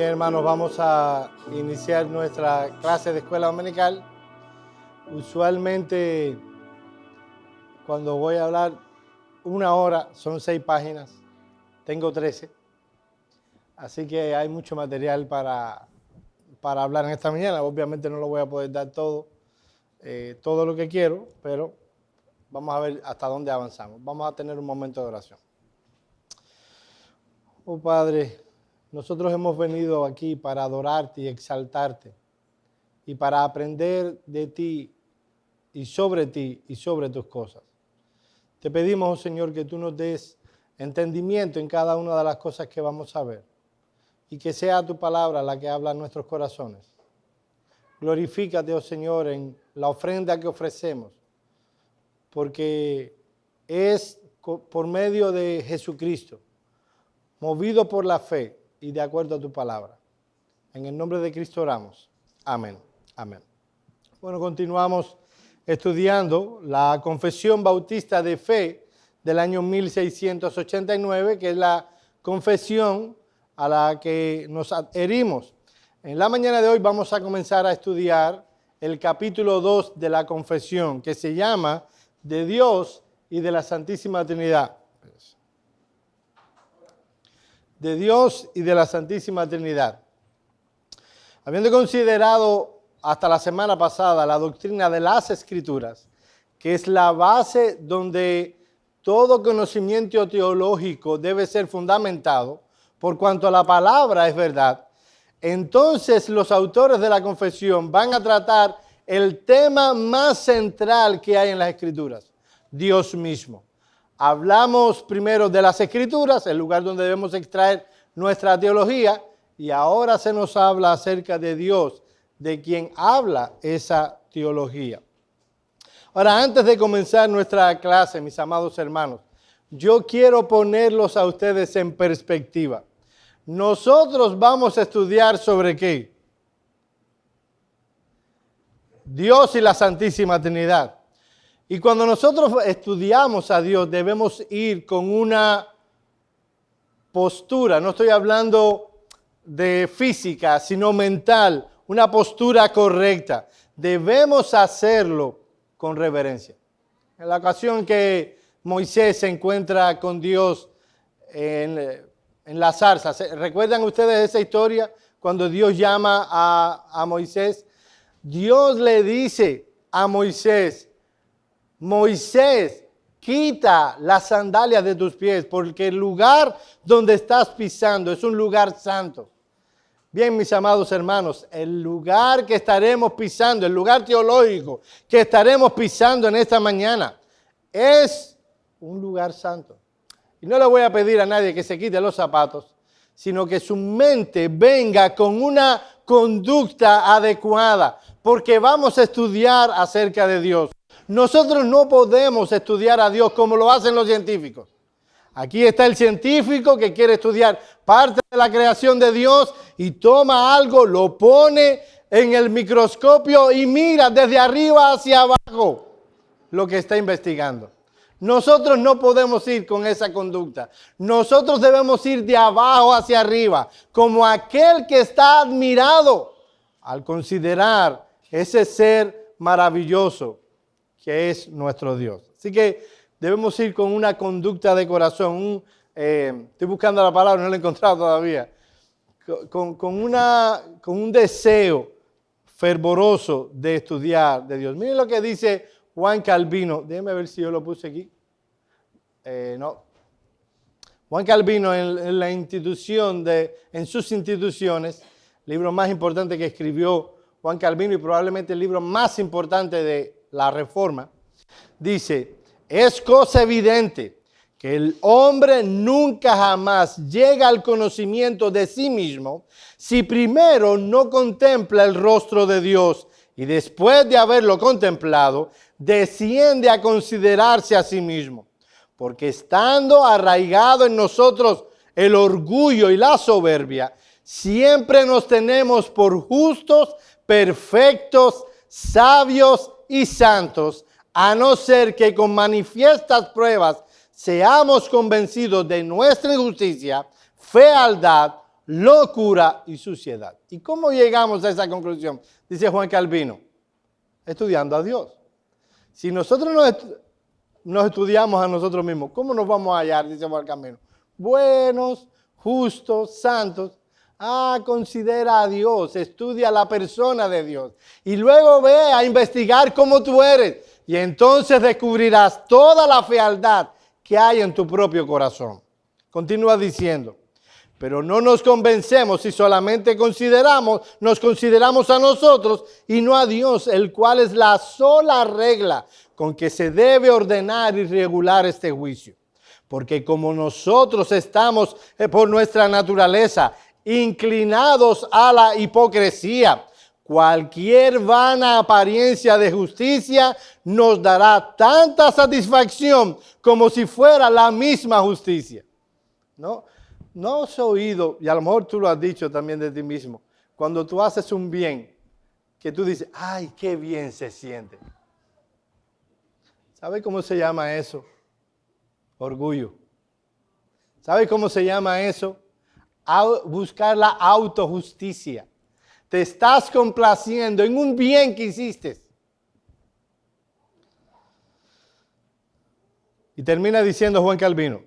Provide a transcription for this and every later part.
Bien, hermanos, vamos a iniciar nuestra clase de escuela dominical. Usualmente, cuando voy a hablar 1 hora, son 6 páginas. Tengo 13. Así que hay mucho material para hablar en esta mañana. Obviamente no lo voy a poder dar todo lo que quiero, pero vamos a ver hasta dónde avanzamos. Vamos a tener un momento de oración. Oh Padre, nosotros hemos venido aquí para adorarte y exaltarte y para aprender de ti y sobre tus cosas. Te pedimos, oh Señor, que tú nos des entendimiento en cada una de las cosas que vamos a ver y que sea tu palabra la que habla en nuestros corazones. Glorifícate, oh Señor, en la ofrenda que ofrecemos, porque es por medio de Jesucristo, movido por la fe y de acuerdo a tu palabra. En el nombre de Cristo oramos. Amén. Amén. Bueno, continuamos estudiando la Confesión Bautista de Fe del año 1689, que es la confesión a la que nos adherimos. En la mañana de hoy vamos a comenzar a estudiar el capítulo 2 de la confesión, que se llama De Dios y de la Santísima Trinidad. De Dios y de la Santísima Trinidad. Habiendo considerado hasta la semana pasada la doctrina de las Escrituras, que es la base donde todo conocimiento teológico debe ser fundamentado, por cuanto la palabra es verdad, entonces los autores de la confesión van a tratar el tema más central que hay en las Escrituras, Dios mismo. Hablamos primero de las Escrituras, el lugar donde debemos extraer nuestra teología, y ahora se nos habla acerca de Dios, de quien habla esa teología. Ahora, antes de comenzar nuestra clase, mis amados hermanos, yo quiero ponerlos a ustedes en perspectiva. Nosotros vamos a estudiar sobre ¿qué? Dios y la Santísima Trinidad. Y cuando nosotros estudiamos a Dios, debemos ir con una postura, no estoy hablando de física, sino mental, una postura correcta. Debemos hacerlo con reverencia. En la ocasión que Moisés se encuentra con Dios en la zarza, ¿recuerdan ustedes esa historia? Cuando Dios llama a Moisés, Dios le dice a Moisés, Moisés, quita las sandalias de tus pies, porque el lugar donde estás pisando es un lugar santo. Bien, mis amados hermanos, el lugar que estaremos pisando, el lugar teológico que estaremos pisando en esta mañana, es un lugar santo. Y no le voy a pedir a nadie que se quite los zapatos, sino que su mente venga con una conducta adecuada, porque vamos a estudiar acerca de Dios. Nosotros no podemos estudiar a Dios como lo hacen los científicos. Aquí está el científico que quiere estudiar parte de la creación de Dios y toma algo, lo pone en el microscopio y mira desde arriba hacia abajo lo que está investigando. Nosotros no podemos ir con esa conducta. Nosotros debemos ir de abajo hacia arriba, como aquel que está admirado al considerar ese ser maravilloso que es nuestro Dios. Así que debemos ir con una conducta de corazón. Estoy buscando la palabra, no la he encontrado todavía. Con un deseo fervoroso de estudiar de Dios. Miren lo que dice Juan Calvino. Déjenme ver si yo lo puse aquí. No. Juan Calvino en la institución en sus instituciones, el libro más importante que escribió Juan Calvino y probablemente el libro más importante de la Reforma, dice, es cosa evidente que el hombre nunca jamás llega al conocimiento de sí mismo si primero no contempla el rostro de Dios y después de haberlo contemplado, desciende a considerarse a sí mismo. Porque estando arraigado en nosotros el orgullo y la soberbia, siempre nos tenemos por justos, perfectos, sabios y santos, a no ser que con manifiestas pruebas seamos convencidos de nuestra injusticia, fealdad locura y suciedad. ¿Y cómo llegamos a esa conclusión? Dice Juan Calvino, estudiando a Dios. Si nosotros nos estudiamos a nosotros mismos, ¿cómo nos vamos a hallar? Dice Juan Calvino. Buenos, justos, santos. Considera a Dios, estudia la persona de Dios y luego ve a investigar cómo tú eres y entonces descubrirás toda la fealdad que hay en tu propio corazón. Continúa diciendo, pero no nos convencemos si solamente nos consideramos a nosotros y no a Dios, el cual es la sola regla con que se debe ordenar y regular este juicio. Porque como nosotros estamos por nuestra naturaleza inclinados a la hipocresía, cualquier vana apariencia de justicia nos dará tanta satisfacción como si fuera la misma justicia. ¿No has oído, y a lo mejor tú lo has dicho también de ti mismo, cuando tú haces un bien, que tú dices, ay, qué bien se siente? ¿Sabe cómo se llama eso? Orgullo. ¿Sabe cómo se llama eso? Buscar la autojusticia. Te estás complaciendo en un bien que hiciste. Y termina diciendo Juan Calvino,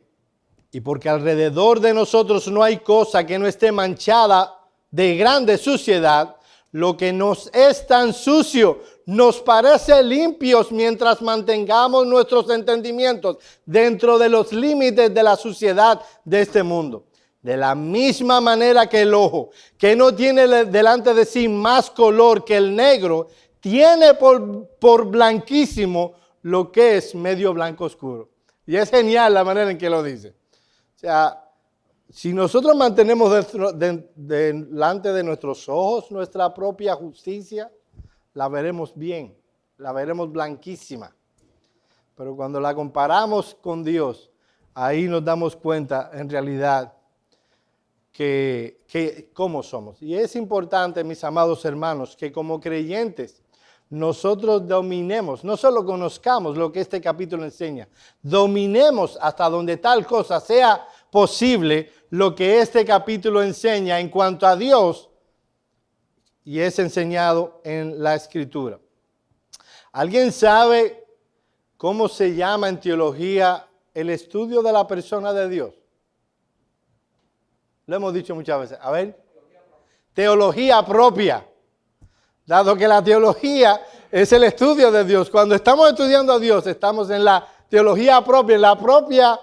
y porque alrededor de nosotros no hay cosa que no esté manchada de grande suciedad, lo que nos es tan sucio nos parece limpios mientras mantengamos nuestros entendimientos dentro de los límites de la suciedad de este mundo. De la misma manera que el ojo, que no tiene delante de sí más color que el negro, tiene por blanquísimo lo que es medio blanco oscuro. Y es genial la manera en que lo dice. O sea, si nosotros mantenemos delante de nuestros ojos nuestra propia justicia, la veremos bien, la veremos blanquísima. Pero cuando la comparamos con Dios, ahí nos damos cuenta en realidad que cómo somos. Y es importante, mis amados hermanos, que como creyentes nosotros dominemos, no solo conozcamos lo que este capítulo enseña, dominemos hasta donde tal cosa sea posible lo que este capítulo enseña en cuanto a Dios y es enseñado en la Escritura. ¿Alguien sabe cómo se llama en teología el estudio de la persona de Dios? Lo hemos dicho muchas veces. A ver, teología propia. Dado que la teología es el estudio de Dios. Cuando estamos estudiando a Dios, estamos en la teología propia, en la propia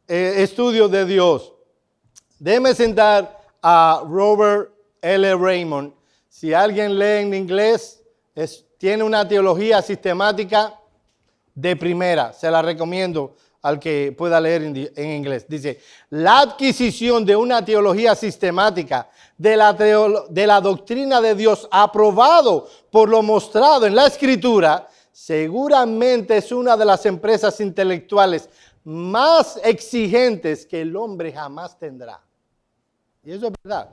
estudio de Dios. Déjeme sentar a Robert L. Raymond. Si alguien lee en inglés, tiene una teología sistemática de primera. Se la recomiendo al que pueda leer en inglés. Dice, la adquisición de una teología sistemática de la doctrina de Dios aprobado por lo mostrado en la Escritura, seguramente es una de las empresas intelectuales más exigentes que el hombre jamás tendrá. Y eso es verdad.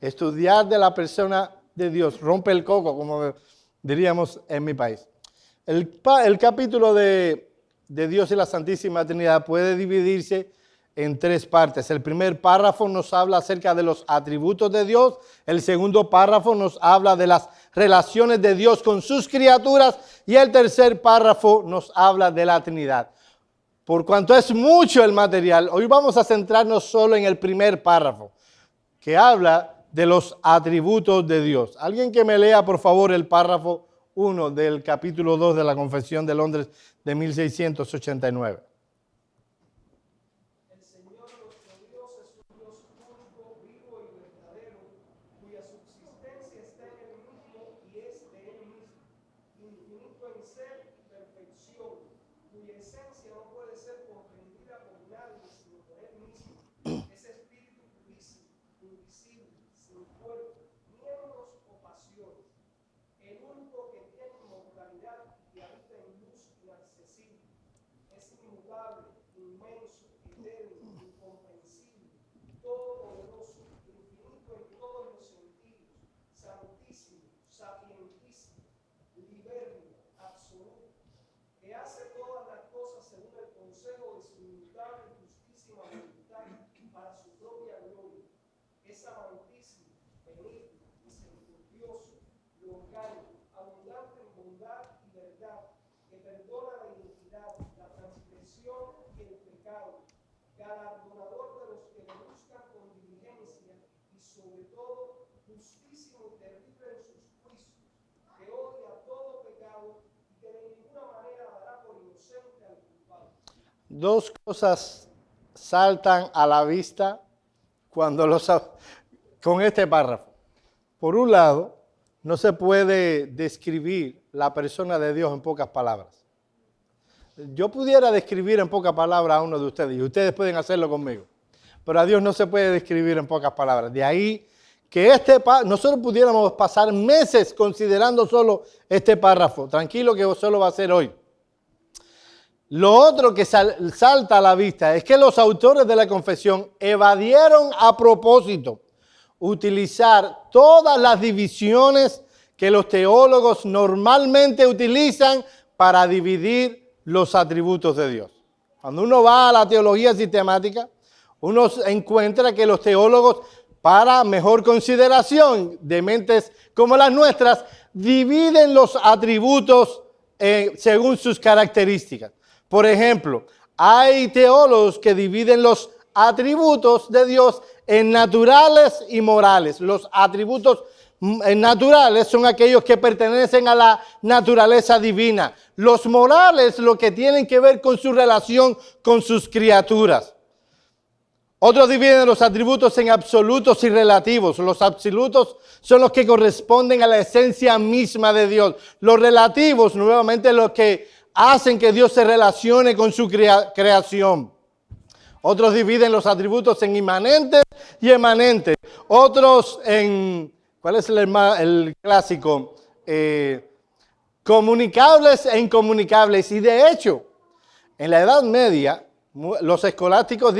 Estudiar de la persona de Dios rompe el coco, como diríamos en mi país. El capítulo de Dios y la Santísima Trinidad puede dividirse en tres partes. El primer párrafo nos habla acerca de los atributos de Dios. El segundo párrafo nos habla de las relaciones de Dios con sus criaturas. Y el tercer párrafo nos habla de la Trinidad. Por cuanto es mucho el material, hoy vamos a centrarnos solo en el primer párrafo, que habla de los atributos de Dios. Alguien que me lea, por favor, el párrafo 1 del capítulo 2 de la Confesión de Londres de 1689. El Señor nuestro Dios es un Dios único, vivo y verdadero, cuya subsistencia está en Él mismo y es de Él mismo, infinito en ser y perfección, cuya esencia no puede ser comprendida por nadie sino por Él mismo. Es espíritu purísimo, invisible, sin cuerpo, miembros o pasiones, el único que tiene inmortalidad y habita en luz inaccesible. Es inmutable, inmenso, eterno, incomprensible, todopoderoso, infinito en todos los sentidos, santísimo, sapientísimo, liberno, absoluto, que hace todas las cosas según el consejo de su inmutable y justísima voluntad para su propia gloria. Es es amantísimo, benigno, misericordioso, longánime, abundante en bondad y verdad, que perdona la iniquidad, la transgresión y el pecado, galardonador de los que le buscan con diligencia y sobre todo justísimo y terrible en sus juicios, que odia todo pecado y que de ninguna manera dará por inocente al culpable. Dos cosas saltan a la vista con este párrafo. Por un lado, no se puede describir la persona de Dios en pocas palabras. Yo pudiera describir en pocas palabras a uno de ustedes, y ustedes pueden hacerlo conmigo, pero a Dios no se puede describir en pocas palabras. De ahí que nosotros pudiéramos pasar meses considerando solo este párrafo. Tranquilo que solo va a ser hoy. Lo otro que salta a la vista es que los autores de la confesión evadieron a propósito utilizar todas las divisiones que los teólogos normalmente utilizan para dividir los atributos de Dios. Cuando uno va a la teología sistemática, uno encuentra que los teólogos, para mejor consideración de mentes como las nuestras, dividen los atributos según sus características. Por ejemplo, hay teólogos que dividen los atributos de Dios en naturales y morales. Los atributos naturales son aquellos que pertenecen a la naturaleza divina. Los morales, lo que tienen que ver con su relación con sus criaturas. Otros dividen los atributos en absolutos y relativos. Los absolutos son los que corresponden a la esencia misma de Dios. Los relativos, nuevamente, los que hacen que Dios se relacione con su creación. Otros dividen los atributos en inmanentes y emanentes. Otros en, ¿cuál es el clásico? Comunicables e incomunicables. Y de hecho, en la Edad Media, los escolásticos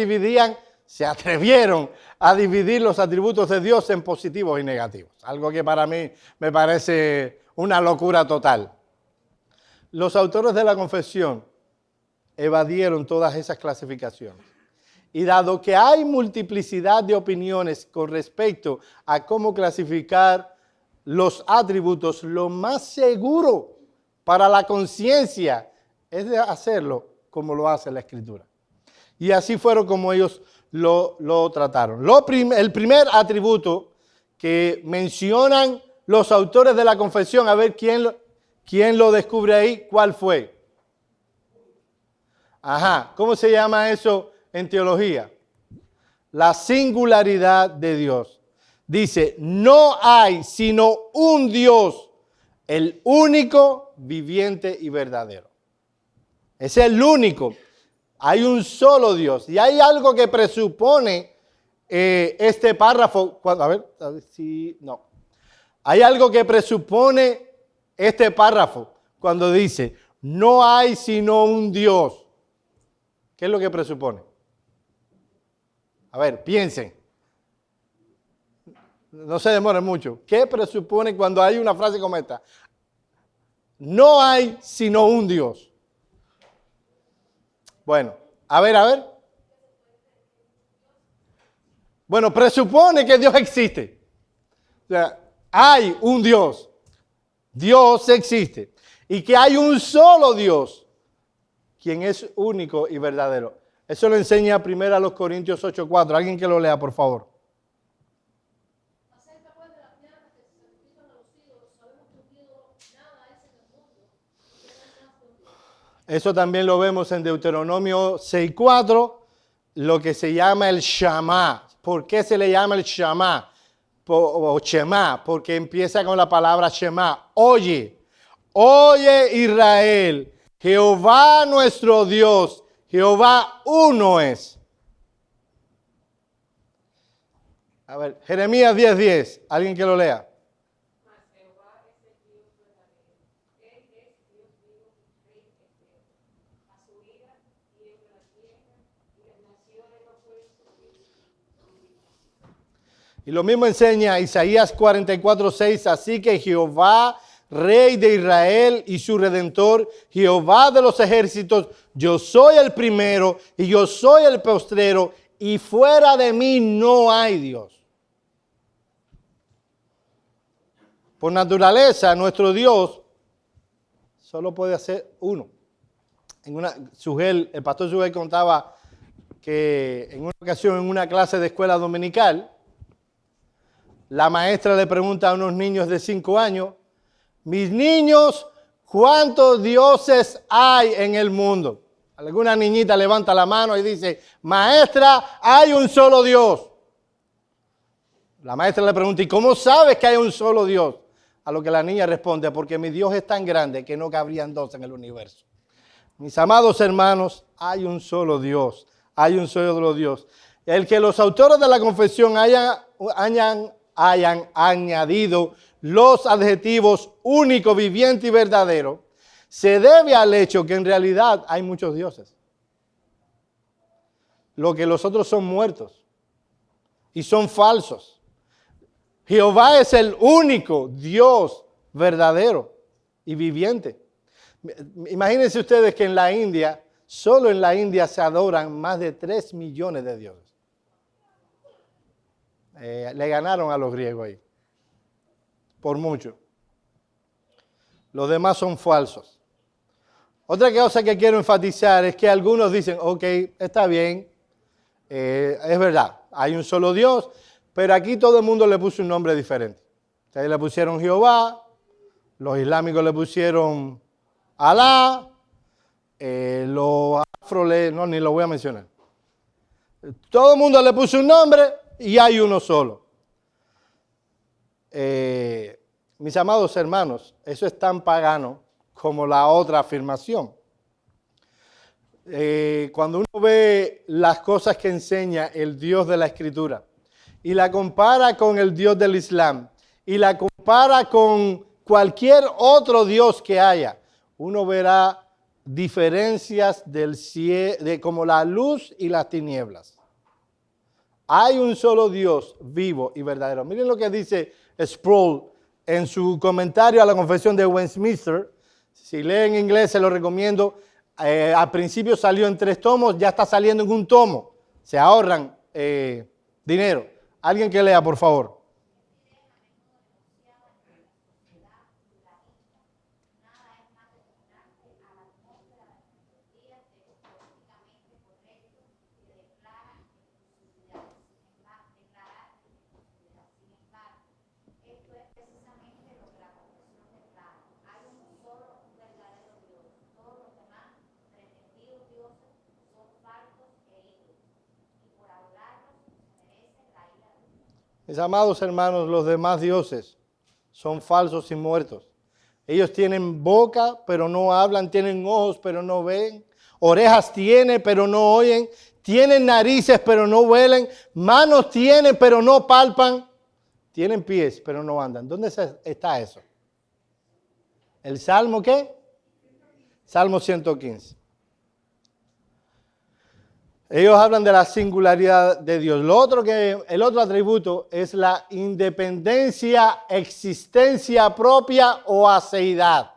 se atrevieron a dividir los atributos de Dios en positivos y negativos. Algo que para mí me parece una locura total. Los autores de la confesión evadieron todas esas clasificaciones. Y dado que hay multiplicidad de opiniones con respecto a cómo clasificar los atributos, lo más seguro para la conciencia es de hacerlo como lo hace la Escritura. Y así fueron como ellos lo trataron. El primer atributo que mencionan los autores de la confesión, a ver quién lo descubre ahí, ¿cuál fue? ¿Cómo se llama eso en teología? La singularidad de Dios. Dice, no hay sino un Dios, el único, viviente y verdadero. Es el único. Hay un solo Dios. Y hay algo que presupone este párrafo. A ver si no. Hay algo que presupone este párrafo cuando dice, no hay sino un Dios. ¿Qué es lo que presupone? A ver, piensen. No se demoren mucho. ¿Qué presupone cuando hay una frase como esta? No hay sino un Dios. Bueno, a ver. Bueno, presupone que Dios existe. O sea, hay un Dios. Dios existe. Y que hay un solo Dios, quien es único y verdadero. Eso lo enseña 1 Corintios 8:4. Alguien que lo lea, por favor. Acerca pues de las plantas que se sacrifican a los ídolos, sabemos que un ídolo nada es en el mundo, y que no es más que un Dios. Eso también lo vemos en Deuteronomio 6:4, lo que se llama el Shama. ¿Por qué se le llama el Shama? O Shema, porque empieza con la palabra Shema. Oye Israel, Jehová nuestro Dios, Jehová uno es. A ver, Jeremías 10:10, alguien que lo lea. Mas Jehová es el Dios verdadero. Él es Dios vivo, Rey eterno. A su ira tiembla la tierra, y las naciones no pueden subir. Y lo mismo enseña Isaías 44:6, así que Jehová, Rey de Israel y su Redentor, Jehová de los ejércitos, yo soy el primero y yo soy el postrero, y fuera de mí no hay Dios. Por naturaleza, nuestro Dios solo puede hacer uno. El pastor Sugel contaba que en una ocasión, en una clase de escuela dominical, la maestra le pregunta a unos niños de 5 años, mis niños, ¿cuántos dioses hay en el mundo? Alguna niñita levanta la mano y dice, maestra, hay un solo Dios. La maestra le pregunta, ¿y cómo sabes que hay un solo Dios? A lo que la niña responde, porque mi Dios es tan grande que no cabrían dos en el universo. Mis amados hermanos, hay un solo Dios, hay un solo Dios. El que los autores de la confesión hayan añadido los adjetivos único, viviente y verdadero, se debe al hecho que en realidad hay muchos dioses. Lo que los otros son muertos y son falsos. Jehová es el único Dios verdadero y viviente. Imagínense ustedes que en la India, solo en la India se adoran más de 3 millones de dioses. Le ganaron a los griegos ahí, por mucho. Los demás son falsos. Otra cosa que quiero enfatizar es que algunos dicen, ok, está bien, es verdad, hay un solo Dios, pero aquí todo el mundo le puso un nombre diferente. Ustedes le pusieron Jehová, los islámicos le pusieron Alá, los afro, no, ni lo voy a mencionar. Todo el mundo le puso un nombre y hay uno solo. Mis amados hermanos, eso es tan pagano como la otra afirmación. Cuando uno ve las cosas que enseña el Dios de la Escritura y la compara con el Dios del Islam y la compara con cualquier otro Dios que haya, uno verá diferencias como la luz y las tinieblas. Hay un solo Dios vivo y verdadero. Miren lo que dice Sproul en su comentario a la Confesión de Westminster. Si leen en inglés se lo recomiendo. Al principio salió en 3 tomos, ya está saliendo en 1 tomo. Se ahorran dinero. Alguien que lea, por favor. Mis amados hermanos, los demás dioses son falsos y muertos. Ellos tienen boca, pero no hablan, tienen ojos, pero no ven, orejas tienen, pero no oyen, tienen narices, pero no huelen, manos tienen, pero no palpan, tienen pies, pero no andan. ¿Dónde está eso? ¿El Salmo qué? Salmo 115. Ellos hablan de la singularidad de Dios. El otro atributo es la independencia, existencia propia o aceidad.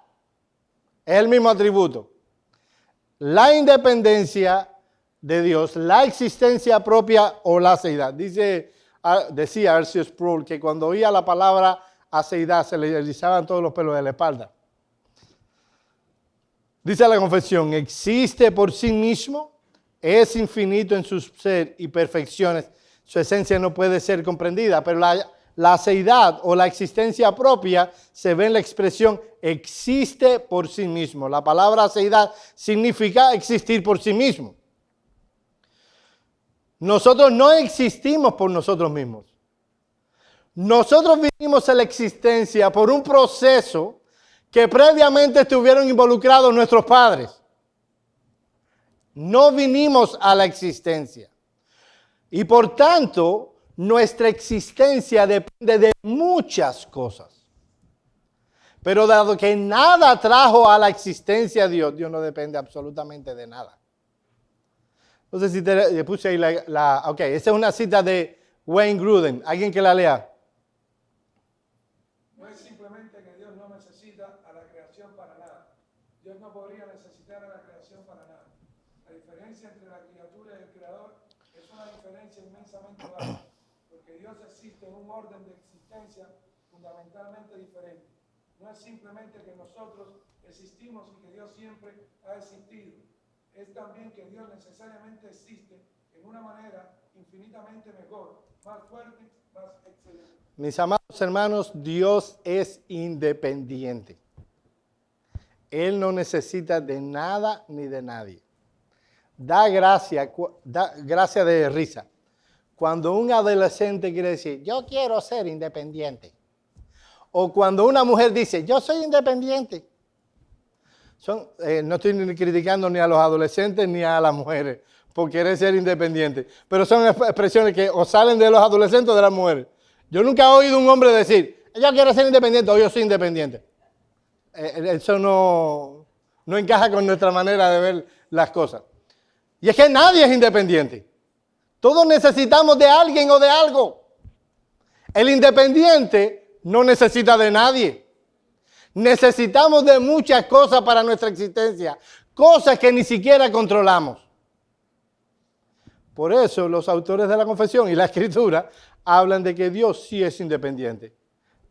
Es el mismo atributo. La independencia de Dios, la existencia propia o la aceidad. Decía R.C. Sproul que cuando oía la palabra aceidad se le erizaban todos los pelos de la espalda. Dice la confesión, existe por sí mismo, es infinito en su ser y perfecciones, su esencia no puede ser comprendida, pero la aceidad o la existencia propia se ve en la expresión existe por sí mismo. La palabra aceidad significa existir por sí mismo. Nosotros no existimos por nosotros mismos. Nosotros vinimos a la existencia por un proceso que previamente estuvieron involucrados nuestros padres. No vinimos a la existencia. Y por tanto, nuestra existencia depende de muchas cosas. Pero dado que nada trajo a la existencia a Dios, Dios no depende absolutamente de nada. No sé si te puse ahí ok, esta es una cita de Wayne Grudem. ¿Alguien que la lea? No es simplemente que Dios no necesita a la creación para nada. Dios no podría necesitar a la creación para nada. La diferencia entre la criatura y el creador es una diferencia inmensamente baja, porque Dios existe en un orden de existencia fundamentalmente diferente. No es simplemente que nosotros existimos y que Dios siempre ha existido. Es también que Dios necesariamente existe en una manera infinitamente mejor, más fuerte, más excelente. Mis amados hermanos, Dios es independiente. Él no necesita de nada ni de nadie. Da gracia de risa cuando un adolescente quiere decir, yo quiero ser independiente. O cuando una mujer dice, yo soy independiente. No estoy ni criticando ni a los adolescentes ni a las mujeres por querer ser independientes. Pero son expresiones que o salen de los adolescentes o de las mujeres. Yo nunca he oído un hombre decir, yo quiero ser independiente o yo soy independiente. Eso no encaja con nuestra manera de ver las cosas. Y es que nadie es independiente. Todos necesitamos de alguien o de algo. El independiente no necesita de nadie. Necesitamos de muchas cosas para nuestra existencia, cosas que ni siquiera controlamos. Por eso los autores de la confesión y la escritura hablan de que Dios sí es independiente.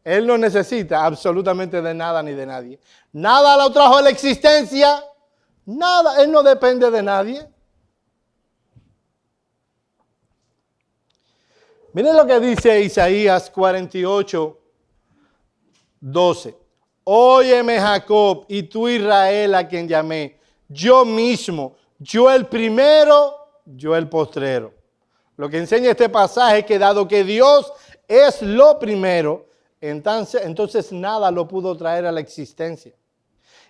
Él no necesita absolutamente de nada ni de nadie. Nada lo trajo a la existencia, nada, Él no depende de nadie. Miren lo que dice Isaías 48, 12. Óyeme Jacob y tú Israel a quien llamé, yo mismo, yo el primero, yo el postrero. Lo que enseña este pasaje es que dado que Dios es lo primero, entonces nada lo pudo traer a la existencia.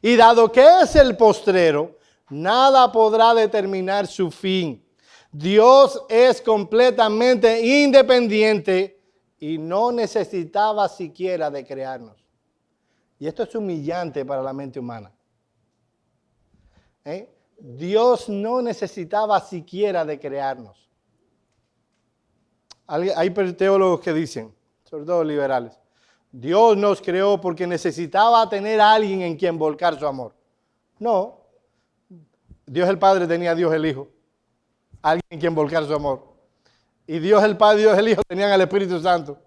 Y dado que es el postrero, nada podrá determinar su fin. Dios es completamente independiente y no necesitaba siquiera de crearnos. Y esto es humillante para la mente humana. Dios no necesitaba siquiera de crearnos. Hay teólogos que dicen, sobre todo liberales, Dios nos creó porque necesitaba tener a alguien en quien volcar su amor. No, Dios el Padre tenía a Dios el Hijo, alguien en quien volcar su amor. Y Dios el Padre y Dios el Hijo tenían al Espíritu Santo.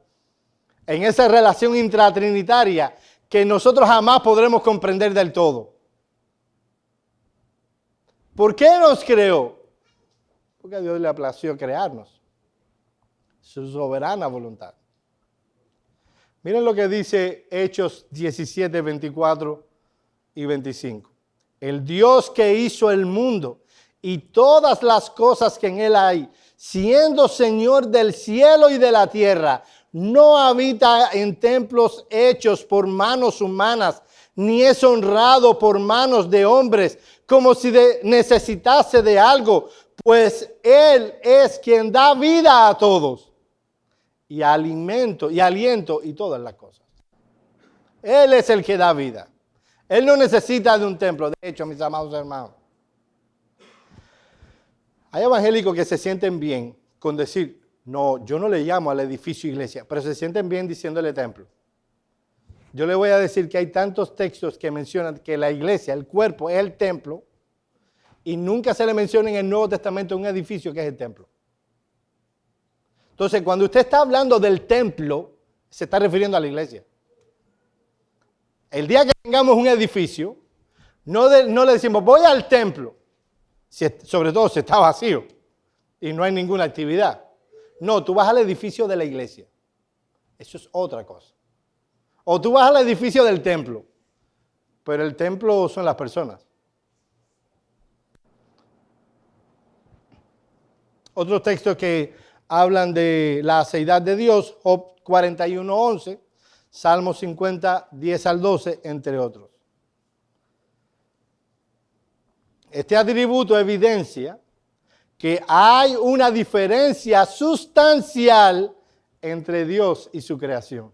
En esa relación intratrinitaria que nosotros jamás podremos comprender del todo. ¿Por qué nos creó? Porque a Dios le plació crearnos. Su soberana voluntad. Miren lo que dice Hechos 17, 24 y 25. El Dios que hizo el mundo y todas las cosas que en él hay, siendo Señor del cielo y de la tierra, no habita en templos hechos por manos humanas, ni es honrado por manos de hombres, como si necesitase de algo, pues Él es quien da vida a todos, y alimento, y aliento, y todas las cosas. Él es el que da vida. Él no necesita de un templo. De hecho, mis amados hermanos, hay evangélicos que se sienten bien con decir, no, yo no le llamo al edificio iglesia, pero se sienten bien diciéndole templo. Yo le voy a decir que hay tantos textos que mencionan que la iglesia, el cuerpo, es el templo, y nunca se le menciona en el Nuevo Testamento un edificio que es el templo. Entonces, cuando usted está hablando del templo, se está refiriendo a la iglesia. El día que tengamos un edificio, no le decimos, voy al templo, sobre todo si está vacío y no hay ninguna actividad. No, tú vas al edificio de la iglesia. Eso es otra cosa. O tú vas al edificio del templo, pero el templo son las personas. Otros textos que hablan de la aceidad de Dios, Job 41:11, Salmo 50, 10 al 12, entre otros. Este atributo evidencia que hay una diferencia sustancial entre Dios y su creación.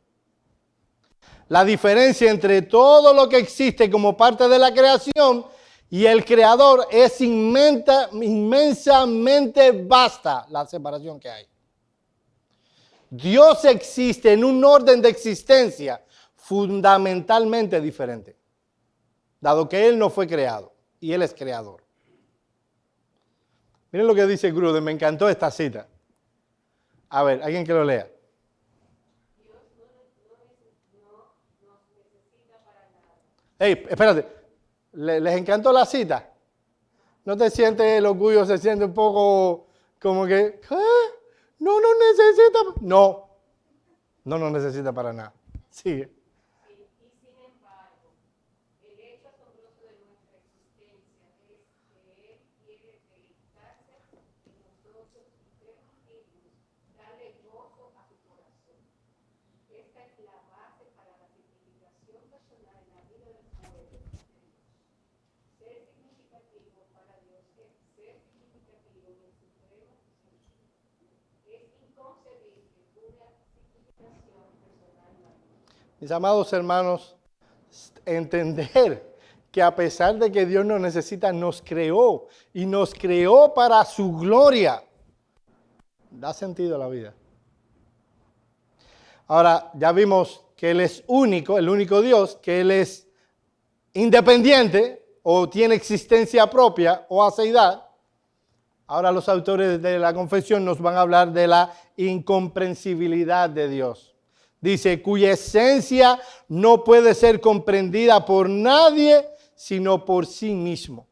La diferencia entre todo lo que existe como parte de la creación y el creador es inmensamente vasta, la separación que hay. Dios existe en un orden de existencia fundamentalmente diferente, dado que Él no fue creado y Él es creador. Miren lo que dice Gruden, me encantó esta cita. A ver, alguien que lo lea. Hey, espérate. ¿Les encantó la cita? ¿No te sientes el orgullo? ¿Se siente un poco como que, no necesita? No necesita para nada. Sigue. Y sin embargo, el hecho asombroso de nuestra existencia es que Él quiere deleitarse en nosotros y permitirnos darle gozo a su corazón. Esta es la base para la significación personal en la vida del pueblo de Dios. Ser significativo para Dios es ser significativo en el supremo sentido. Es inconcebible una significación personal mayor. Mis amados hermanos, entender que a pesar de que Dios nos necesita, nos creó y nos creó para su gloria. Da sentido a la vida. Ahora, ya vimos que Él es único, el único Dios, que Él es independiente o tiene existencia propia o aceidad. Ahora los autores de la confesión nos van a hablar de la incomprensibilidad de Dios. Dice, cuya esencia no puede ser comprendida por nadie, sino por sí mismo.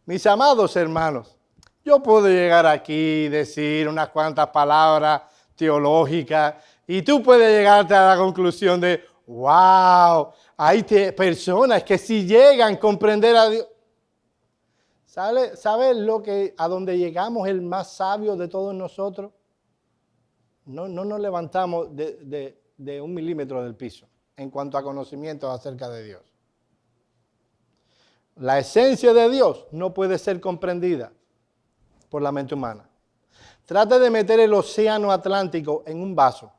Mis amados hermanos, yo puedo llegar aquí y decir unas cuantas palabras teológicas y tú puedes llegarte a la conclusión de, wow, hay personas que sí llegan a comprender a Dios. ¿Sabe a dónde llegamos el más sabio de todos nosotros? No nos levantamos de 1 milímetro del piso en cuanto a conocimiento acerca de Dios. La esencia de Dios no puede ser comprendida por la mente humana. Trate de meter el océano Atlántico en un vaso.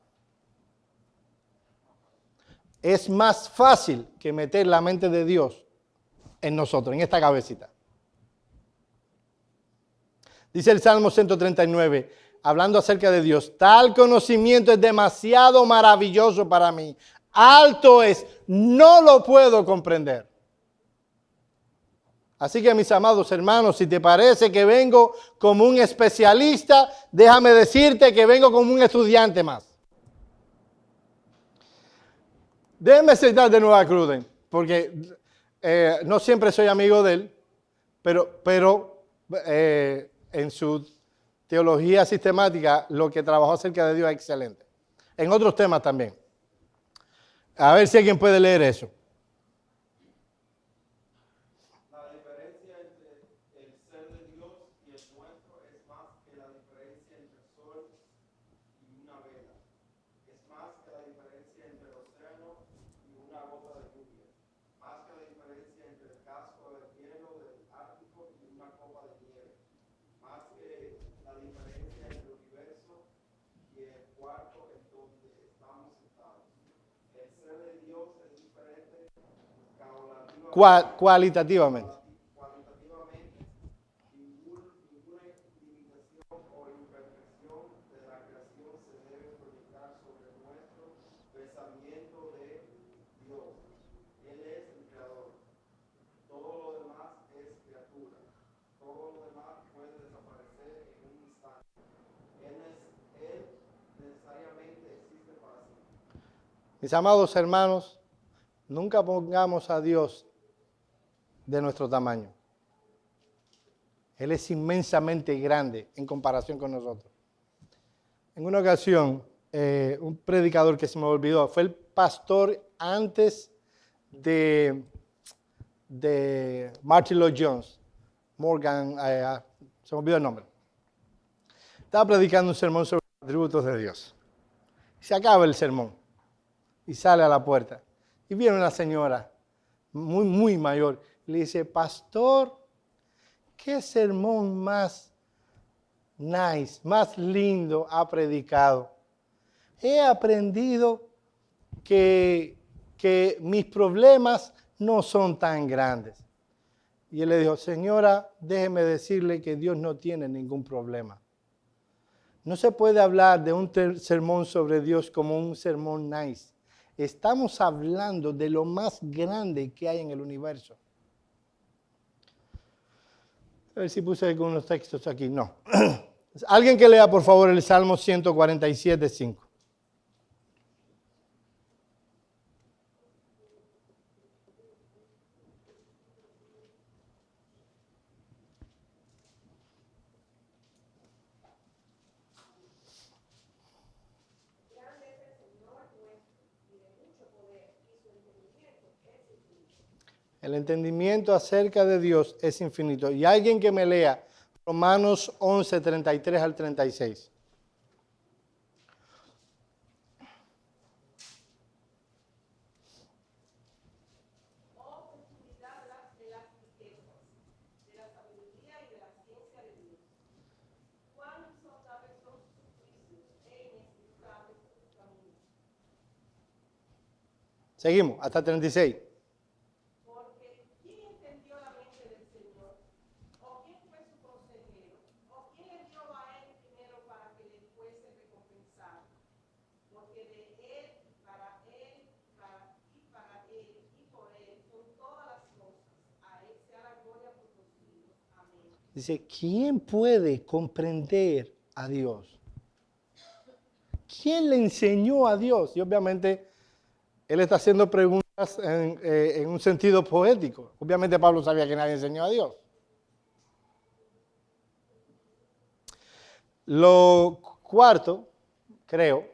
Es más fácil que meter la mente de Dios en nosotros, en esta cabecita. Dice el Salmo 139, hablando acerca de Dios, tal conocimiento es demasiado maravilloso para mí. Alto es, no lo puedo comprender. Así que mis amados hermanos, si te parece que vengo como un especialista, déjame decirte que vengo como un estudiante más. Déjenme citar de nuevo a Cruden, porque no siempre soy amigo de él, pero en su teología sistemática, lo que trabajó acerca de Dios es excelente. En otros temas también. A ver si alguien puede leer eso. La diferencia entre el ser de Dios y el nuestro es más que la diferencia entre el sol y una vela. Es más que la diferencia entre el océano y una gota de lluvia. Más que la diferencia entre el casco del hielo del Ártico y una copa de nieve. Más que la diferencia entre el universo y el cuarto en donde estamos sentados. El ser de Dios es diferente Cualitativamente. cualitativamente. Ninguna limitación o imperfección de la creación se debe proyectar sobre nuestro pensamiento de Dios. Él es el creador. Todo lo demás es criatura. Todo lo demás puede desaparecer en un instante. Él necesariamente existe para siempre. Mis amados hermanos, nunca pongamos a Dios de nuestro tamaño. Él es inmensamente grande en comparación con nosotros. En una ocasión, un predicador que se me olvidó, fue el pastor antes de Martin Lloyd Jones, Morgan, se me olvidó el nombre. Estaba predicando un sermón sobre los atributos de Dios. Se acaba el sermón y sale a la puerta. Y viene una señora muy mayor. Le dice, pastor, ¿qué sermón más nice, más lindo ha predicado? He aprendido que mis problemas no son tan grandes. Y él le dijo, señora, déjeme decirle que Dios no tiene ningún problema. No se puede hablar de un sermón sobre Dios como un sermón nice. Estamos hablando de lo más grande que hay en el universo. A ver si puse algunos textos aquí. No. Alguien que lea, por favor, el Salmo 147, 5. El entendimiento acerca de Dios es infinito. Y alguien que me lea Romanos 11, 33 al 36. Seguimos, hasta 36. Porque ¿quién entendió la mente del Señor? ¿O quién fue su consejero? ¿O quién le dio a él dinero para que le fuese recompensado? Porque de él, para él, para él y por él son todas las cosas. A él sea la gloria por los siglos. Amén. Dice, ¿quién puede comprender a Dios? ¿Quién le enseñó a Dios? Y obviamente él está haciendo preguntas en un sentido poético. Obviamente Pablo sabía que nadie enseñó a Dios. Lo cuarto, creo,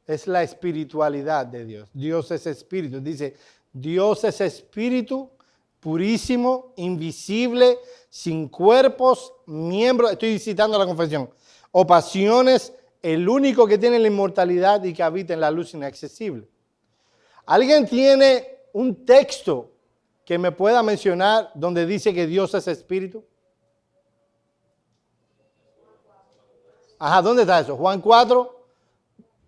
es la espiritualidad de Dios. Dios es espíritu. Dice, Dios es espíritu purísimo, invisible, sin cuerpos, miembros, estoy citando la confesión, o pasiones, el único que tiene la inmortalidad y que habita en la luz inaccesible. ¿Alguien tiene un texto que me pueda mencionar donde dice que Dios es espíritu? ¿Dónde está eso? Juan 4,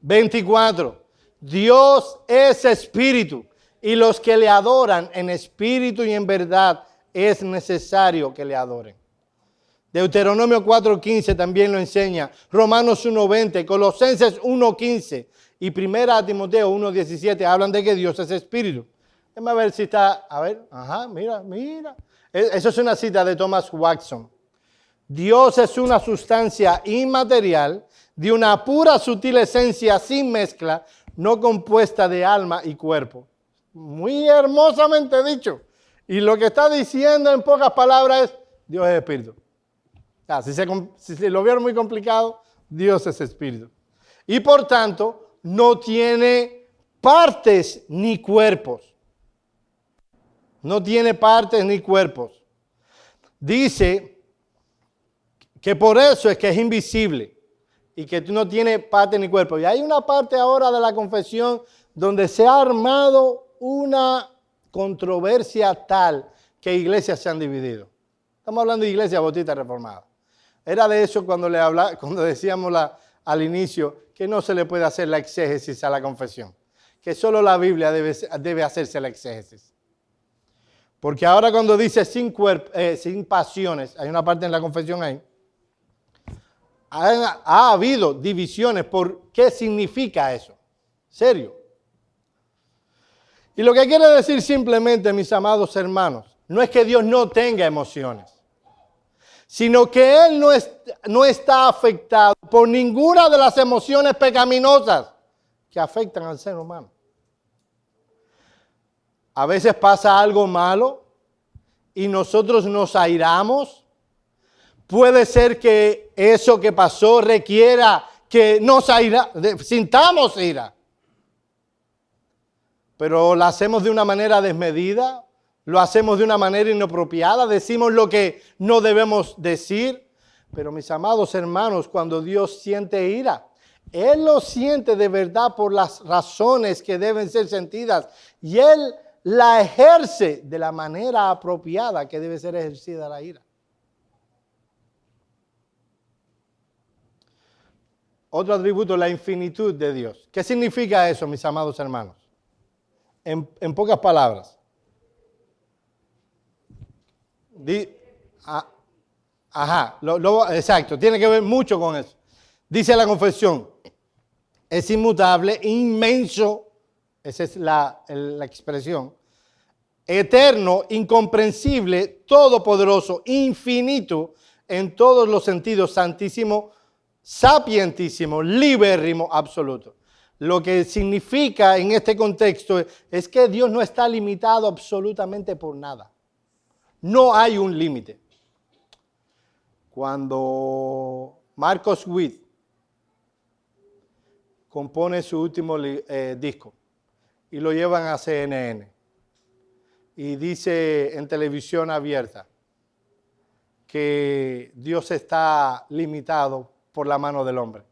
24. Dios es espíritu y los que le adoran en espíritu y en verdad es necesario que le adoren. Deuteronomio 4:15 también lo enseña. Romanos 1:20, Colosenses 1:15 y 1 Timoteo 1:17 hablan de que Dios es espíritu. Déjame ver si está, mira. Eso es una cita de Thomas Watson. Dios es una sustancia inmaterial de una pura sutil esencia sin mezcla, no compuesta de alma y cuerpo. Muy hermosamente dicho. Y lo que está diciendo en pocas palabras es, Dios es espíritu. Si lo vieron muy complicado, Dios es espíritu. Y por tanto, no tiene partes ni cuerpos. No tiene partes ni cuerpos. Dice que por eso es que es invisible y que no tiene parte ni cuerpo. Y hay una parte ahora de la confesión donde se ha armado una controversia tal que iglesias se han dividido. Estamos hablando de Iglesia Bautista Reformada. Era de eso cuando decíamos al inicio que no se le puede hacer la exégesis a la confesión, que solo la Biblia debe hacerse la exégesis. Porque ahora cuando dice sin pasiones, hay una parte en la confesión ahí, ha habido divisiones por qué significa eso. ¿Serio? Y lo que quiere decir simplemente, mis amados hermanos, no es que Dios no tenga emociones, sino que Él no está afectado por ninguna de las emociones pecaminosas que afectan al ser humano. A veces pasa algo malo y nosotros nos airamos. Puede ser que eso que pasó requiera que sintamos ira. Pero lo hacemos de una manera desmedida, lo hacemos de una manera inapropiada, decimos lo que no debemos decir. Pero mis amados hermanos, cuando Dios siente ira, Él lo siente de verdad por las razones que deben ser sentidas y Él la ejerce de la manera apropiada que debe ser ejercida la ira. Otro atributo, la infinitud de Dios. ¿Qué significa eso, mis amados hermanos? En pocas palabras. Exacto, tiene que ver mucho con eso. Dice la confesión, es inmutable, inmenso, esa es la expresión, eterno, incomprensible, todopoderoso, infinito, en todos los sentidos, santísimo, sapientísimo, libérrimo, absoluto. Lo que significa en este contexto es que Dios no está limitado absolutamente por nada. No hay un límite. Cuando Marcos Witt compone su último disco y lo llevan a CNN, y dice en televisión abierta que Dios está limitado por la mano del hombre,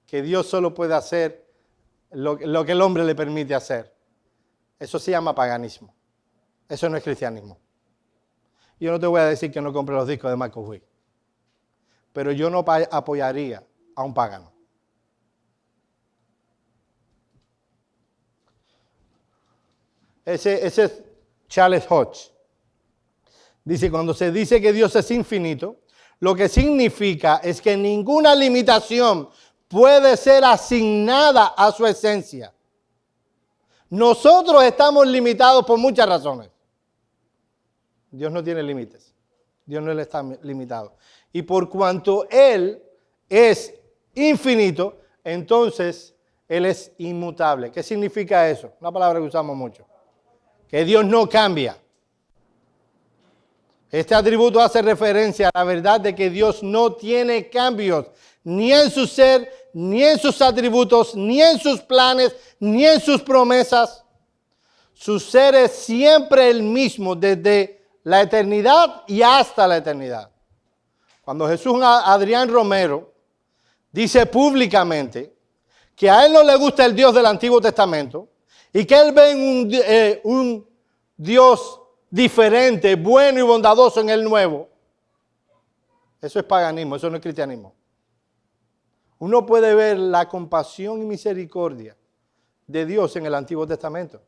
que Dios solo puede hacer lo que el hombre le permite hacer. Eso se llama paganismo. Eso no es cristianismo. Yo no te voy a decir que no compre los discos de Michael Wick, pero yo no apoyaría a un pagano. Ese es Charles Hodge. Dice, cuando se dice que Dios es infinito, lo que significa es que ninguna limitación puede ser asignada a su esencia. Nosotros estamos limitados por muchas razones. Dios no tiene límites. Dios no está limitado. Y por cuanto Él es infinito, entonces Él es inmutable. ¿Qué significa eso? Una palabra que usamos mucho. Que Dios no cambia. Este atributo hace referencia a la verdad de que Dios no tiene cambios, ni en su ser, ni en sus atributos, ni en sus planes, ni en sus promesas. Su ser es siempre el mismo desde la eternidad y hasta la eternidad. Cuando Jesús Adrián Romero dice públicamente que a él no le gusta el Dios del Antiguo Testamento y que él ve un Dios diferente, bueno y bondadoso en el Nuevo, eso es paganismo, eso no es cristianismo. Uno puede ver la compasión y misericordia de Dios en el Antiguo Testamento.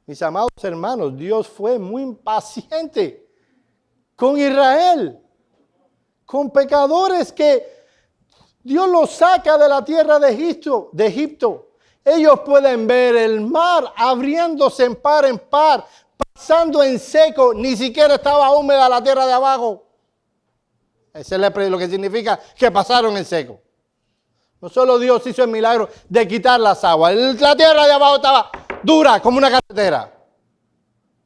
Mis amados hermanos, Dios fue muy impaciente con Israel, con pecadores que Dios los saca de la tierra de Egipto. Ellos pueden ver el mar abriéndose en par, pasando en seco, ni siquiera estaba húmeda la tierra de abajo. Eso es lo que significa que pasaron en seco. No solo Dios hizo el milagro de quitar las aguas, la tierra de abajo estaba dura como una carretera.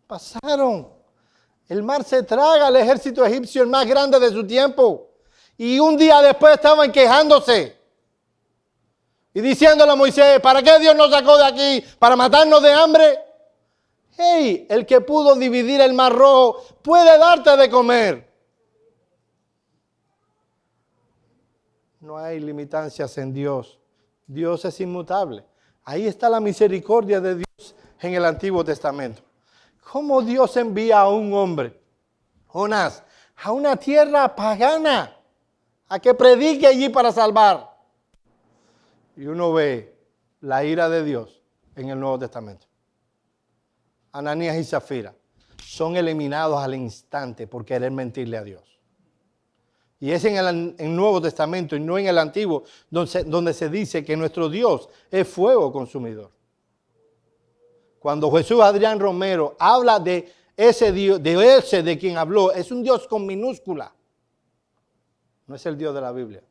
Pasaron. El mar se traga al ejército egipcio, el más grande de su tiempo. Y un día después estaban quejándose y diciéndole a Moisés, ¿para qué Dios nos sacó de aquí? ¿Para matarnos de hambre? Hey, el que pudo dividir el mar rojo puede darte de comer. No hay limitancias en Dios. Dios es inmutable. Ahí está la misericordia de Dios en el Antiguo Testamento. ¿Cómo Dios envía a un hombre, Jonás, a una tierra pagana, a que predique allí para salvar? Y uno ve la ira de Dios en el Nuevo Testamento. Ananías y Zafira son eliminados al instante por querer mentirle a Dios. Y es en el Nuevo Testamento y no en el Antiguo donde se dice que nuestro Dios es fuego consumidor. Cuando Jesús Adrián Romero habla de ese Dios, de quien habló, es un Dios con minúscula. No es el Dios de la Biblia,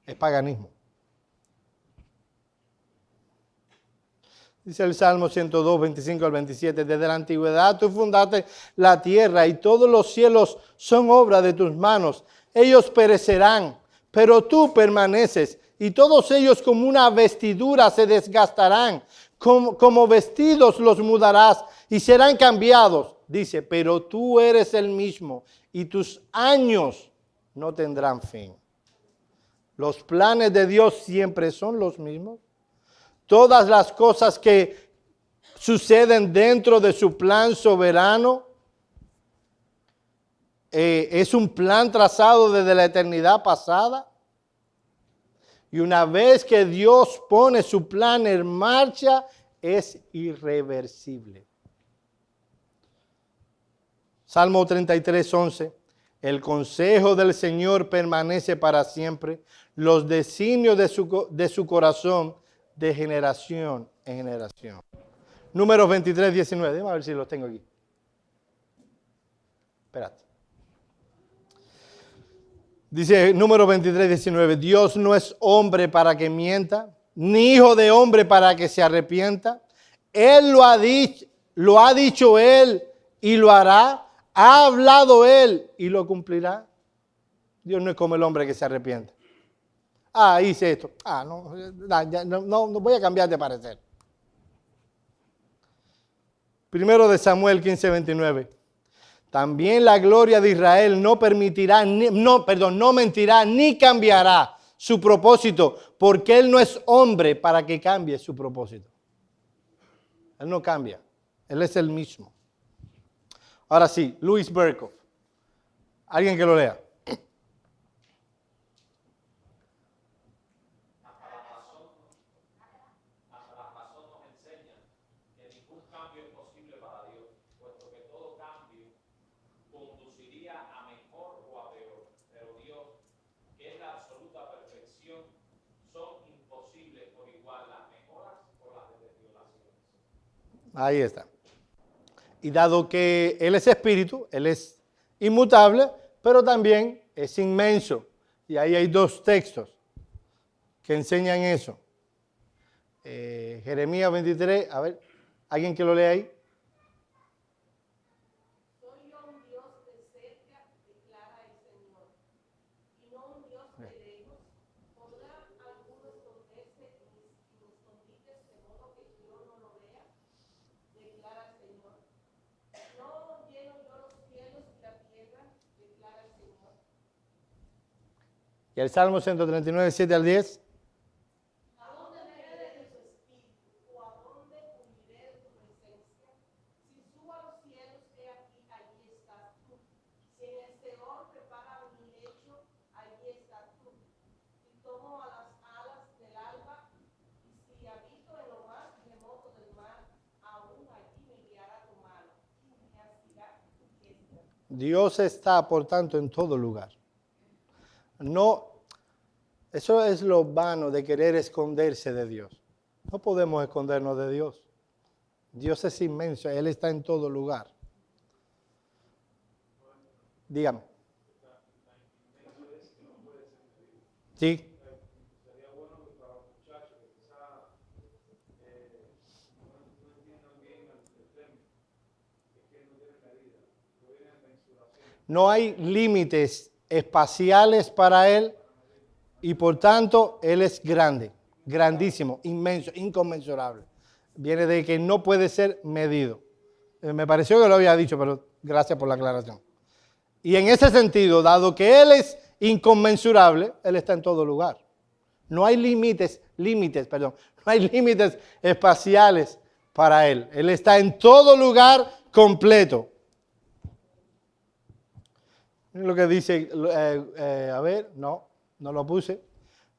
es paganismo. Dice el Salmo 102, 25 al 27, desde la antigüedad tú fundaste la tierra y todos los cielos son obra de tus manos. Ellos perecerán, pero tú permaneces y todos ellos como una vestidura se desgastarán. Como vestidos los mudarás y serán cambiados. Dice, pero tú eres el mismo y tus años no tendrán fin. Los planes de Dios siempre son los mismos. Todas las cosas que suceden dentro de su plan soberano es un plan trazado desde la eternidad pasada. Y una vez que Dios pone su plan en marcha, es irreversible. Salmo 33, 11. El consejo del Señor permanece para siempre, los designios de su corazón de generación en generación. Números 23, 19. Déjame ver si los tengo aquí. Espérate. Dice Números 23, 19. Dios no es hombre para que mienta, ni hijo de hombre para que se arrepienta. Él lo ha dicho él y lo hará. Ha hablado él y lo cumplirá. Dios no es como el hombre que se arrepiente. Hice esto. No voy a cambiar de parecer. Primero de Samuel 15:29. También la gloria de Israel no mentirá ni cambiará su propósito, porque él no es hombre para que cambie su propósito. Él no cambia, él es el mismo. Ahora sí, Louis Berkhoff. Alguien que lo lea. Ahí está. Y dado que Él es espíritu, Él es inmutable, pero también es inmenso. Y ahí hay dos textos que enseñan eso. Jeremías 23, a ver, ¿alguien que lo lea ahí? Soy yo un Dios de cerca, declara el Señor, y no un Dios de lejos. ¿Podrá alguno esconderse en mis escondites de modo que yo no lo vea? Declara el Señor. No lleno yo los cielos y la tierra, declara el Señor. Y el Salmo 139, 7 al 10. ¿A dónde me iré de tu espíritu? ¿O a dónde huiré de tu presencia? Si subo a los cielos, he aquí, allí estás tú. Si en el Seol prepara mi lecho, allí estás tú. Si tomo a las alas del alba, y si habito en lo más remoto del mar, aún allí me guiará tu mano, y me asirá tu diestra. Dios está, por tanto, en todo lugar. No, eso es lo vano de querer esconderse de Dios. No podemos escondernos de Dios. Dios es inmenso, Él está en todo lugar. Dígame. Sí. Sería bueno que para los muchachos que quizás no entiendan bien el término, es que no tienen medida, no tienen mensuración. No hay límites espaciales para Él y por tanto Él es grande, grandísimo, inmenso, inconmensurable. Viene de que no puede ser medido. Me pareció que lo había dicho, pero gracias por la aclaración. Y en ese sentido, dado que Él es inconmensurable, Él está en todo lugar. No hay no hay límites espaciales para Él. Él está en todo lugar completo. Lo que dice, no lo puse.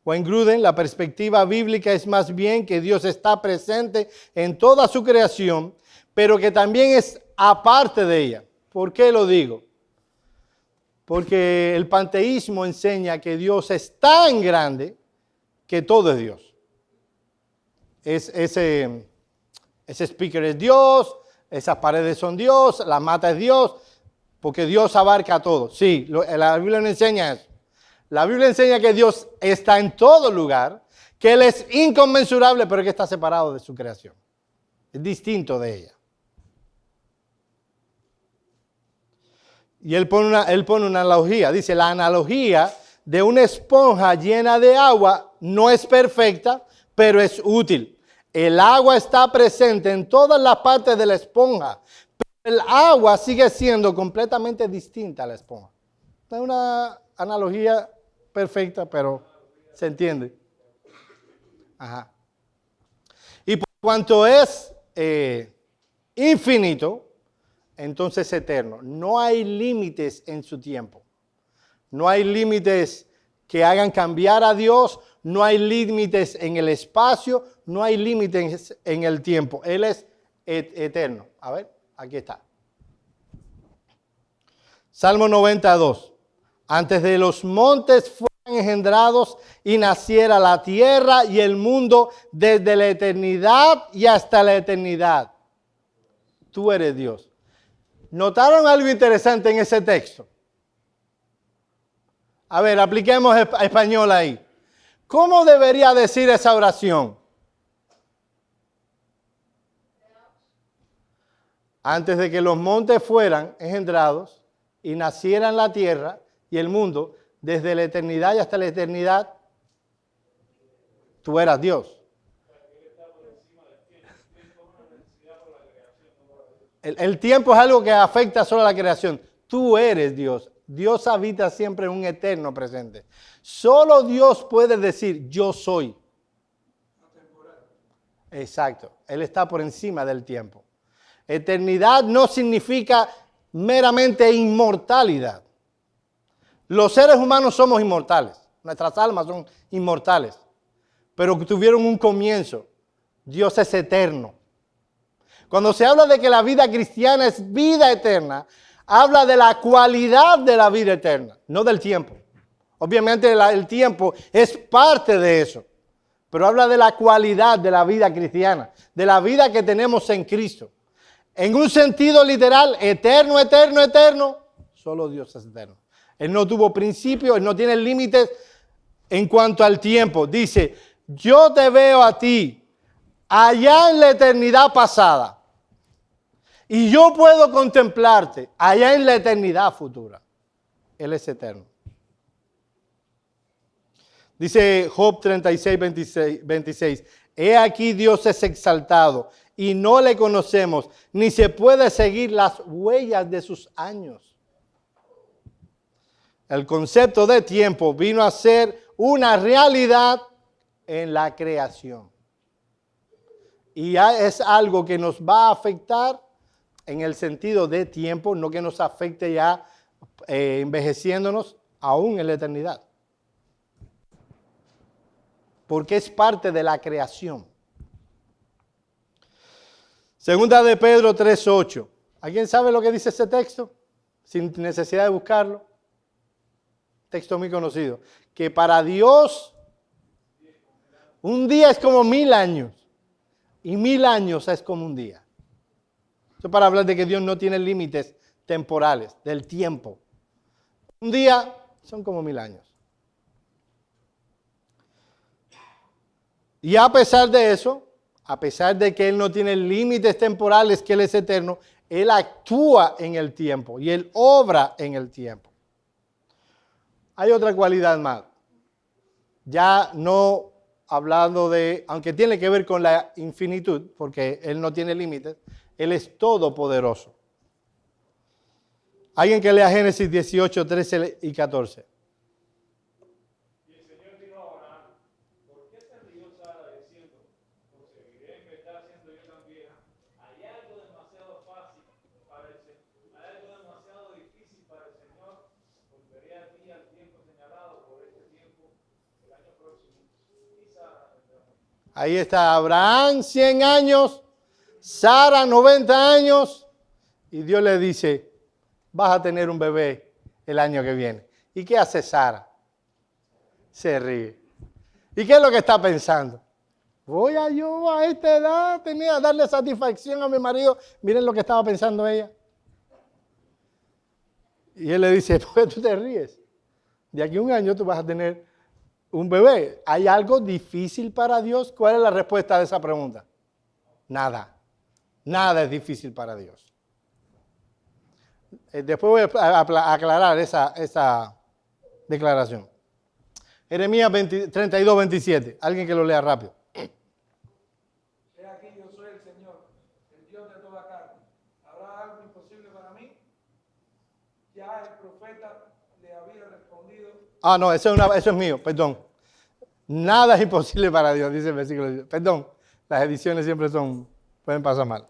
Wayne Grudem, la perspectiva bíblica es más bien que Dios está presente en toda su creación, pero que también es aparte de ella. ¿Por qué lo digo? Porque el panteísmo enseña que Dios es tan grande que todo es Dios. Ese speaker es Dios, esas paredes son Dios, la mata es Dios, porque Dios abarca todo. Sí, la Biblia no enseña eso. La Biblia enseña que Dios está en todo lugar, que Él es inconmensurable, pero que está separado de su creación. Es distinto de ella. Y él pone una analogía. Dice, la analogía de una esponja llena de agua no es perfecta, pero es útil. El agua está presente en todas las partes de la esponja, pero el agua sigue siendo completamente distinta a la esponja. Es una analogía perfecta, pero se entiende. Ajá. Y por cuanto es infinito, entonces eterno. No hay límites en su tiempo. No hay límites que hagan cambiar a Dios. No hay límites en el espacio. No hay límites en el tiempo. Él es eterno. A ver, aquí está. Salmo 92. Antes de los montes fueran engendrados y naciera la tierra y el mundo desde la eternidad y hasta la eternidad. Tú eres Dios. ¿Notaron algo interesante en ese texto? A ver, apliquemos español ahí. ¿Cómo debería decir esa oración? Antes de que los montes fueran engendrados y nacieran la tierra y el mundo, desde la eternidad y hasta la eternidad, tú eras Dios. El tiempo es algo que afecta solo a la creación. Tú eres Dios. Dios habita siempre en un eterno presente. Solo Dios puede decir, yo soy. Exacto. Él está por encima del tiempo. Eternidad no significa meramente inmortalidad. Los seres humanos somos inmortales. Nuestras almas son inmortales. Pero tuvieron un comienzo. Dios es eterno. Cuando se habla de que la vida cristiana es vida eterna, habla de la cualidad de la vida eterna, no del tiempo. Obviamente el tiempo es parte de eso, pero habla de la cualidad de la vida cristiana, de la vida que tenemos en Cristo. En un sentido literal, eterno, eterno, eterno, solo Dios es eterno. Él no tuvo principio, Él no tiene límites en cuanto al tiempo. Dice, yo te veo a ti allá en la eternidad pasada. Y yo puedo contemplarte allá en la eternidad futura. Él es eterno. Dice Job 36, 26. He aquí Dios es exaltado y no le conocemos, ni se puede seguir las huellas de sus años. El concepto de tiempo vino a ser una realidad en la creación. Y es algo que nos va a afectar en el sentido de tiempo, no que nos afecte ya envejeciéndonos aún en la eternidad. Porque es parte de la creación. Segunda de Pedro 3:8. ¿Alguien sabe lo que dice ese texto? Sin necesidad de buscarlo. Texto muy conocido. Que para Dios un día es como 1000 años. Y 1000 años es como un día. Esto es para hablar de que Dios no tiene límites temporales, del tiempo. Un día son como 1000 años. Y a pesar de eso, a pesar de que Él no tiene límites temporales, que Él es eterno, Él actúa en el tiempo y Él obra en el tiempo. Hay otra cualidad más. Ya no hablando de, aunque tiene que ver con la infinitud, porque Él no tiene límites, Él es todopoderoso. Alguien que lea Génesis 18, 13 y 14. Y el Señor dijo a Abraham, ¿por qué se rió Sara diciendo, conseguiré en verdad siendo yo tan vieja? Hay algo demasiado fácil para el Señor, hay algo demasiado difícil para el Señor. Volveré a ti al tiempo señalado por este tiempo, el año próximo. Y Sara vendrá. Ahí está Abraham, 100 años, Sara, 90 años, y Dios le dice, vas a tener un bebé el año que viene. ¿Y qué hace Sara? Se ríe. ¿Y qué es lo que está pensando? Voy a yo a esta edad tenía a darle satisfacción a mi marido. Miren lo que estaba pensando ella. Y él le dice, ¿por qué tú te ríes? De aquí a un año tú vas a tener un bebé. ¿Hay algo difícil para Dios? ¿Cuál es la respuesta de esa pregunta? Nada. Nada es difícil para Dios. Después voy a aclarar esa declaración. Jeremías 32, 27. Alguien que lo lea rápido. He aquí yo soy el Señor, el Dios de toda carne. ¿Habrá algo imposible para mí? Ya el profeta le había respondido. Ah, no, eso es mío, perdón. Nada es imposible para Dios, dice el versículo. Perdón, las ediciones siempre pueden pasar mal.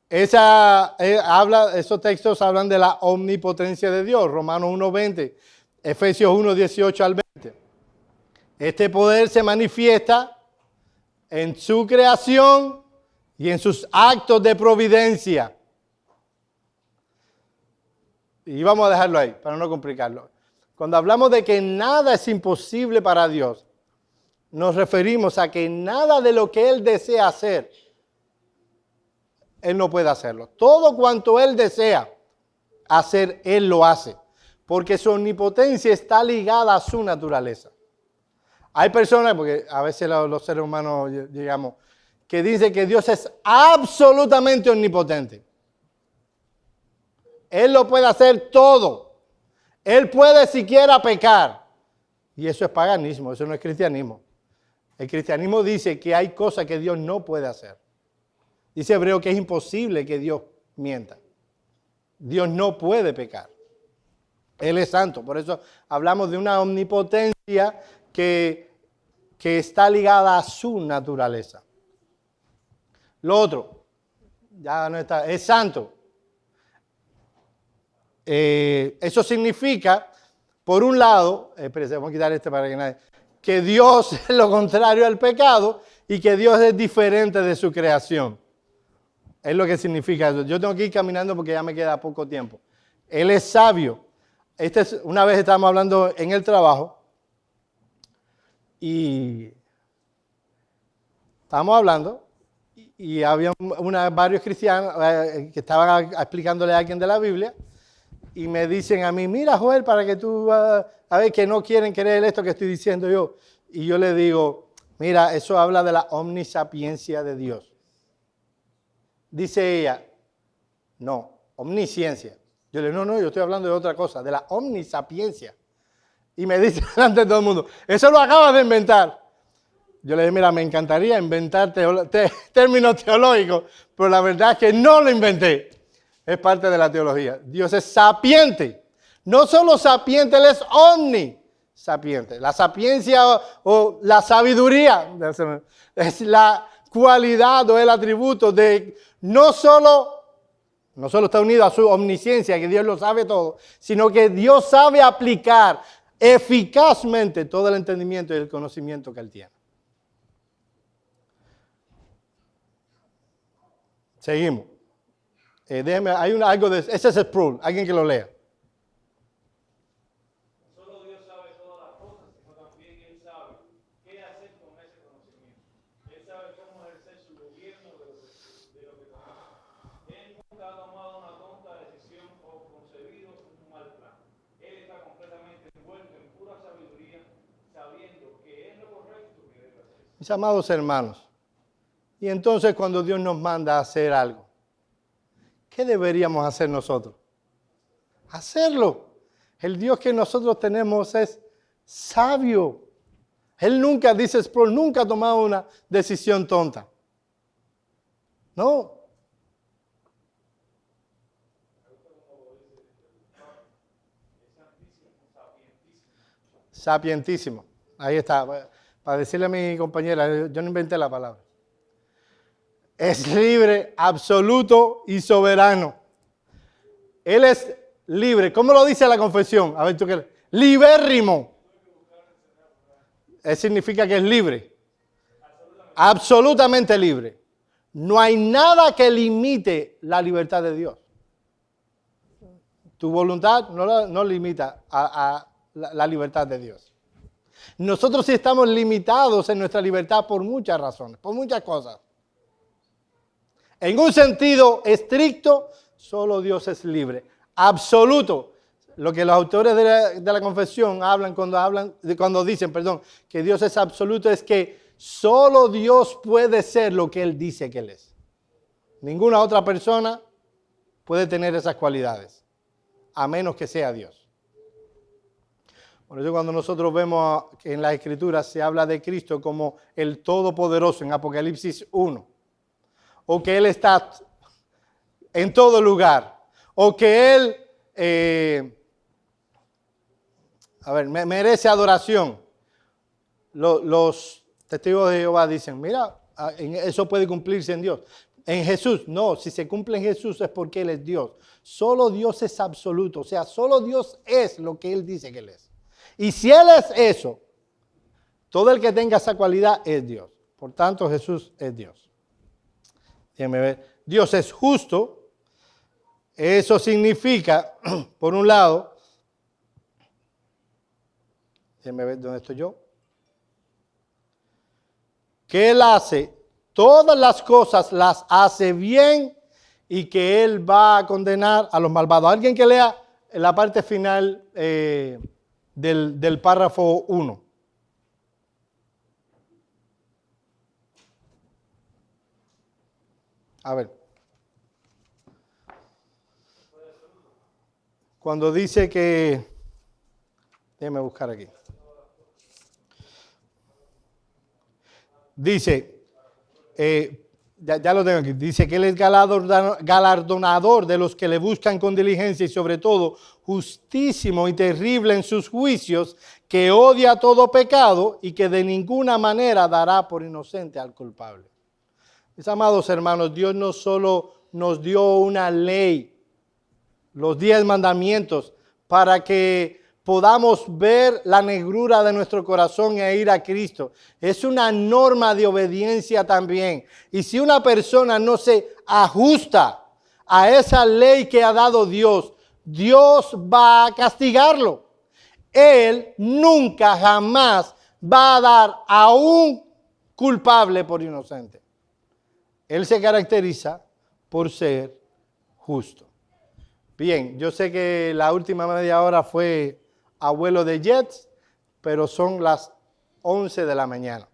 Esos textos hablan de la omnipotencia de Dios. Romanos 1:20, Efesios 1:18 al 20. Este poder se manifiesta en su creación y en sus actos de providencia. Y vamos a dejarlo ahí para no complicarlo. Cuando hablamos de que nada es imposible para Dios, nos referimos a que nada de lo que Él desea hacer, Él no puede hacerlo. Todo cuanto Él desea hacer, Él lo hace. Porque su omnipotencia está ligada a su naturaleza. Hay personas, porque a veces los seres humanos llegamos, que dicen que Dios es absolutamente omnipotente. Él lo puede hacer todo. Él puede siquiera pecar. Y eso es paganismo, eso no es cristianismo. El cristianismo dice que hay cosas que Dios no puede hacer. Dice Hebreo que es imposible que Dios mienta. Dios no puede pecar. Él es santo. Por eso hablamos de una omnipotencia que está ligada a su naturaleza. Lo otro, ya no está, es santo. Eso significa, por un lado, espérense, vamos a quitar este para que nadie, que Dios es lo contrario al pecado y que Dios es diferente de su creación. Es lo que significa eso. Yo tengo que ir caminando porque ya me queda poco tiempo. Él es sabio. Una vez estábamos hablando en el trabajo y estábamos hablando y había varios cristianos que estaban explicándole a alguien de la Biblia y me dicen a mí, mira Joel, para que tú, a ver, que no quieren creer esto que estoy diciendo yo. Y yo le digo, mira, eso habla de la omnisapiencia de Dios. Dice ella, no, omnisciencia. Yo le digo, no, yo estoy hablando de otra cosa, de la omnisapiencia. Y me dice delante de todo el mundo, eso lo acabas de inventar. Yo le dije, mira, me encantaría inventar términos teológicos, pero la verdad es que no lo inventé. Es parte de la teología. Dios es sapiente. No solo sapiente, Él es omnisapiente. La sapiencia o la sabiduría es la cualidad o el atributo de no solo está unido a su omnisciencia, que Dios lo sabe todo, sino que Dios sabe aplicar eficazmente todo el entendimiento y el conocimiento que Él tiene. Seguimos. Hay algo de ese es Sproul, alguien que lo lea. No solo Dios sabe todas las cosas, sino también Él sabe qué hacer con ese conocimiento. Él sabe cómo ejercer su gobierno de lo que conoce. Él nunca ha tomado una tonta decisión o concebido un mal plan. Él está completamente envuelto en pura sabiduría, sabiendo que es lo correcto que debe hacer. Mis amados hermanos, y entonces cuando Dios nos manda a hacer algo, ¿qué deberíamos hacer nosotros? Hacerlo. El Dios que nosotros tenemos es sabio. Él nunca, dice Sproul, nunca ha tomado una decisión tonta. No. Sapientísimo. Ahí está. Para decirle a mi compañera, yo no inventé la palabra. Es libre, absoluto y soberano. Él es libre. ¿Cómo lo dice la confesión? A ver, tú qué. Libérrimo. Eso significa que es libre. Absolutamente libre. No hay nada que limite la libertad de Dios. Tu voluntad no limita a la libertad de Dios. Nosotros sí estamos limitados en nuestra libertad por muchas razones, por muchas cosas. En un sentido estricto, solo Dios es libre. Absoluto. Lo que los autores de la confesión hablan cuando dicen que Dios es absoluto es que solo Dios puede ser lo que Él dice que Él es. Ninguna otra persona puede tener esas cualidades, a menos que sea Dios. Por eso cuando nosotros vemos que en las Escrituras se habla de Cristo como el Todopoderoso en Apocalipsis 1, o que Él está en todo lugar, o que Él merece adoración. Los testigos de Jehová dicen, mira, eso puede cumplirse en Dios. En Jesús, no, si se cumple en Jesús es porque Él es Dios. Solo Dios es absoluto, o sea, solo Dios es lo que Él dice que Él es. Y si Él es eso, todo el que tenga esa cualidad es Dios. Por tanto, Jesús es Dios. Déjenme ver. Dios es justo. Eso significa, por un lado, déjenme ver dónde estoy yo, que Él hace todas las cosas, las hace bien y que Él va a condenar a los malvados. Alguien que lea la parte final del párrafo 1. A ver. Cuando dice que, déjeme buscar aquí. Dice, ya lo tengo aquí. Dice que Él es galardonador de los que le buscan con diligencia y sobre todo justísimo y terrible en sus juicios, que odia todo pecado y que de ninguna manera dará por inocente al culpable. Mis amados hermanos, Dios no solo nos dio una ley, los 10 mandamientos, para que podamos ver la negrura de nuestro corazón e ir a Cristo. Es una norma de obediencia también. Y si una persona no se ajusta a esa ley que ha dado Dios, Dios va a castigarlo. Él nunca, jamás va a dar a un culpable por inocente. Él se caracteriza por ser justo. Bien, yo sé que la última media hora fue abuelo de Jets, pero son las 11 de la mañana.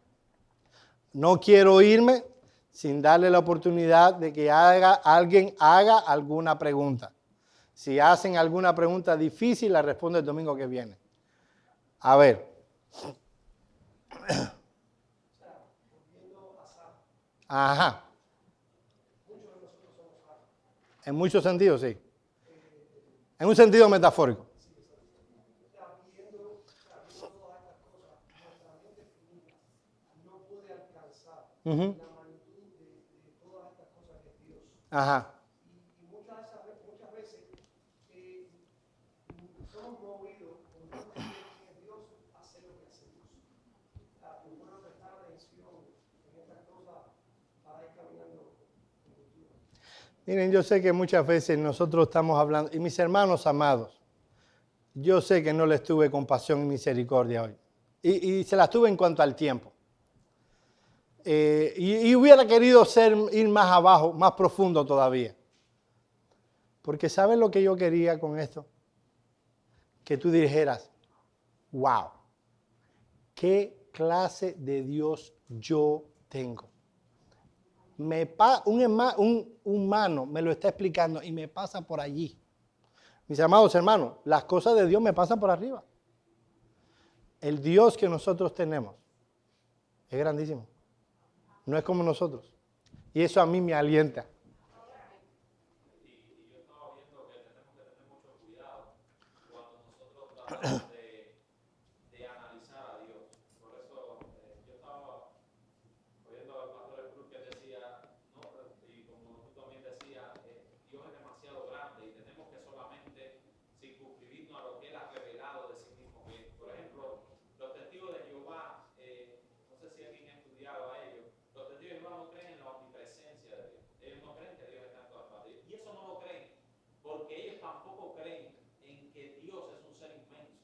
No quiero irme sin darle la oportunidad de que alguien haga alguna pregunta. Si hacen alguna pregunta difícil, la respondo el domingo que viene. A ver. Ajá. En muchos sentidos, sí. En un sentido metafórico. La magnitud de todas estas cosas que Dios. Ajá. Y muchas veces somos movidos por no entender que Dios hace lo que hace Dios. Es bueno prestar atención en estas cosas para ir caminando en cultura. Miren, yo sé que muchas veces nosotros estamos hablando, y mis hermanos amados, yo sé que no les tuve compasión y misericordia hoy. Y se las tuve en cuanto al tiempo. Y hubiera querido ir más abajo, más profundo todavía. Porque ¿sabes lo que yo quería con esto? Que tú dijeras, wow, ¿qué clase de Dios yo tengo? Un humano me lo está explicando y me pasa por allí. Mis amados hermanos, las cosas de Dios me pasan por arriba. El Dios que nosotros tenemos es grandísimo. No es como nosotros. Y eso a mí me alienta. Y yo estaba viendo que tenemos que tener mucho cuidado cuando nosotros tratamos de analizar a Dios. Por eso yo estaba oyendo al pastor Cruz que decía, no, y como tú también decías, Dios es demasiado grande y tenemos que solamente circunscribirnos a lo que Él ha revelado de sí mismo. Por ejemplo, los testigos de Jehová, no sé si alguien ha estudiado a ellos, los testigos de Jehová no creen en la omnipresencia de Dios. Ellos no creen que Dios está en todas partes. Y eso no lo creen porque ellos tampoco creen en que Dios es un ser inmenso.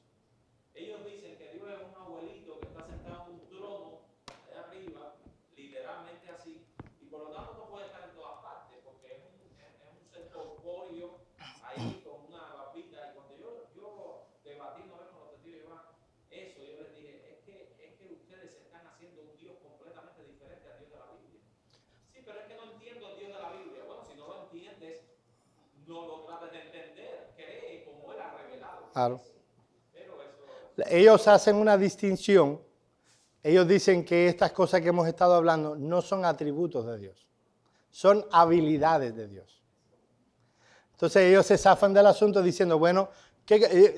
Ellos dicen que Dios es un abuelito que está sentado en un trono allá arriba, literalmente así, y por lo tanto no puede estar en todas partes porque es un ser corpóreo ahí con una barbita. Y cuando yo debatí una vez con los testigos de Jehová, eso yo les dije, es que ustedes están haciendo un Dios completamente diferente al Dios de la Biblia. Sí, pero es que no entiendo el Dios de la Biblia. Bueno, si no lo entiendes, no lo trates de entender, cree como Él ha revelado. Claro. Pero eso... Ellos hacen una distinción. Ellos dicen que estas cosas que hemos estado hablando no son atributos de Dios. Son habilidades de Dios. Entonces ellos se zafan del asunto diciendo, bueno,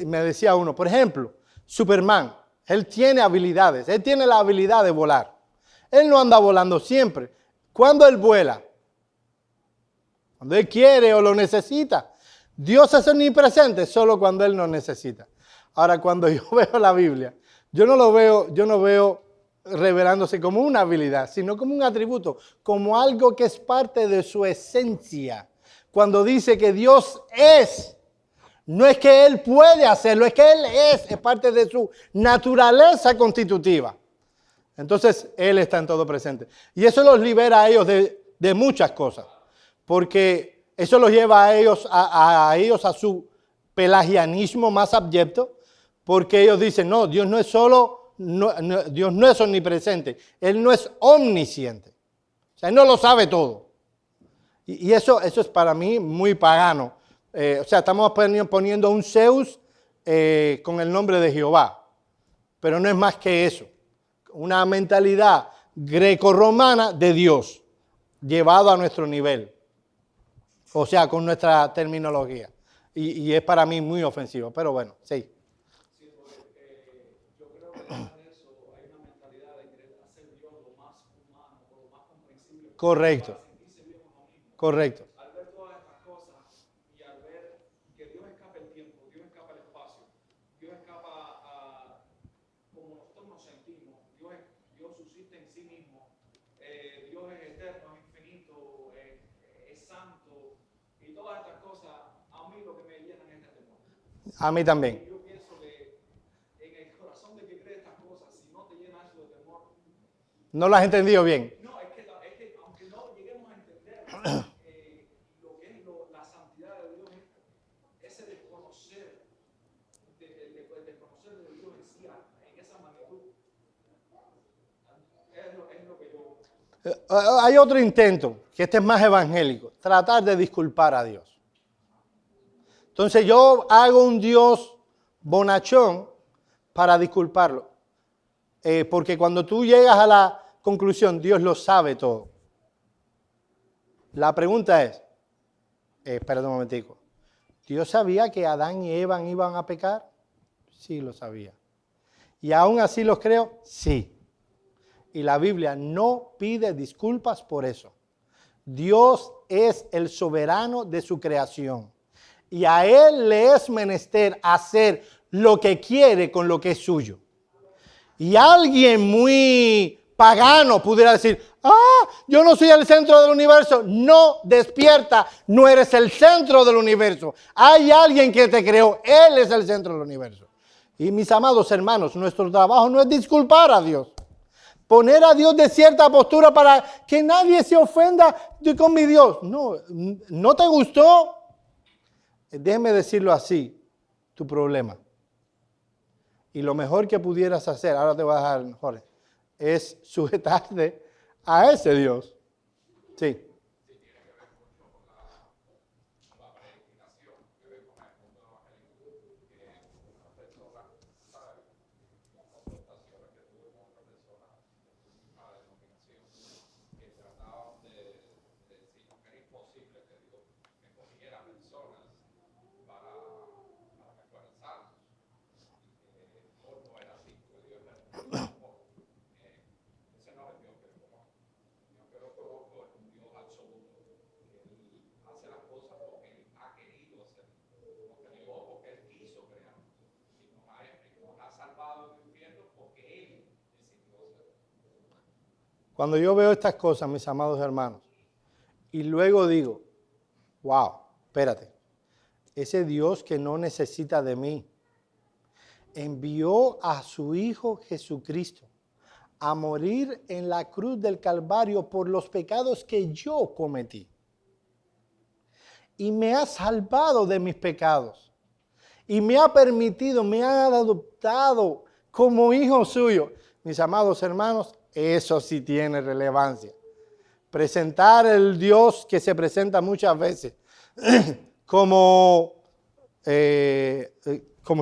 me decía uno, por ejemplo, Superman, él tiene habilidades, él tiene la habilidad de volar. Él no anda volando siempre. ¿Cuándo él vuela? Cuando él quiere o lo necesita. Dios es omnipresente solo cuando él no necesita. Ahora, cuando yo veo la Biblia, yo no veo revelándose como una habilidad, sino como un atributo, como algo que es parte de su esencia. Cuando dice que Dios es, no es que Él puede hacerlo, es que Él es parte de su naturaleza constitutiva. Entonces, Él está en todo presente. Y eso los libera a ellos de muchas cosas, porque eso los lleva a ellos a su pelagianismo más abyecto, porque ellos dicen, no, Dios no es solo, Dios no es omnipresente, Él no es omnisciente. O sea, Él no lo sabe todo. Y eso es para mí muy pagano. O sea, estamos poniendo un Zeus con el nombre de Jehová, pero no es más que eso. Una mentalidad grecorromana de Dios. llevado a nuestro nivel. O sea, con nuestra terminología. Y es para mí muy ofensivo, pero bueno, sí. Sí, porque yo creo que detrás de eso hay una mentalidad de querer hacer Dios lo más humano, o lo más comprensible Correcto, para sentirse bien uno mismo. correcto. Al ver todas estas cosas y al ver que Dios escapa el tiempo, Dios escapa el espacio, Dios escapa a como nosotros nos sentimos, Dios subsiste en sí mismo, Dios es eterno, es infinito, es santo y todas estas cosas, a mí lo que me llenan es de temor. A mí también. Yo pienso que en el corazón de que cree estas cosas, si no te llena eso de temor, No lo has entendido bien. no, es que aunque no lleguemos a entender lo que es la santidad de Dios, ese desconocer, desconocer de Dios en sí, en esa magnitud, es lo que yo... Hay otro intento, que este es más evangélico, tratar de disculpar a Dios. Entonces yo hago un Dios bonachón para disculparlo. Porque cuando tú llegas a la conclusión, Dios lo sabe todo. La pregunta es, espérate un momentico, ¿Dios sabía que Adán y Eva iban a pecar? Sí, lo sabía. ¿Y aún así los creo? Sí. Y la Biblia no pide disculpas por eso. Dios es el soberano de su creación. Y a Él le es menester hacer lo que quiere con lo que es suyo. Y alguien muy pagano pudiera decir, yo no soy el centro del universo. No, despierta, no eres el centro del universo. Hay alguien que te creó, Él es el centro del universo. Y mis amados hermanos, nuestro trabajo no es disculpar a Dios. Poner a Dios de cierta postura para que nadie se ofenda con mi Dios. No, ¿no te gustó? Déjeme decirlo así, tu problema. Y lo mejor que pudieras hacer, ahora te voy a dejar, Jorge, es sujetarte a ese Dios. Sí. Cuando yo veo estas cosas, mis amados hermanos, y luego digo, wow, espérate, ese Dios que no necesita de mí, envió a su Hijo Jesucristo a morir en la cruz del Calvario por los pecados que yo cometí. Y me ha salvado de mis pecados. Y me ha permitido, me ha adoptado como hijo suyo. Mis amados hermanos, eso sí tiene relevancia. Presentar el Dios que se presenta muchas veces como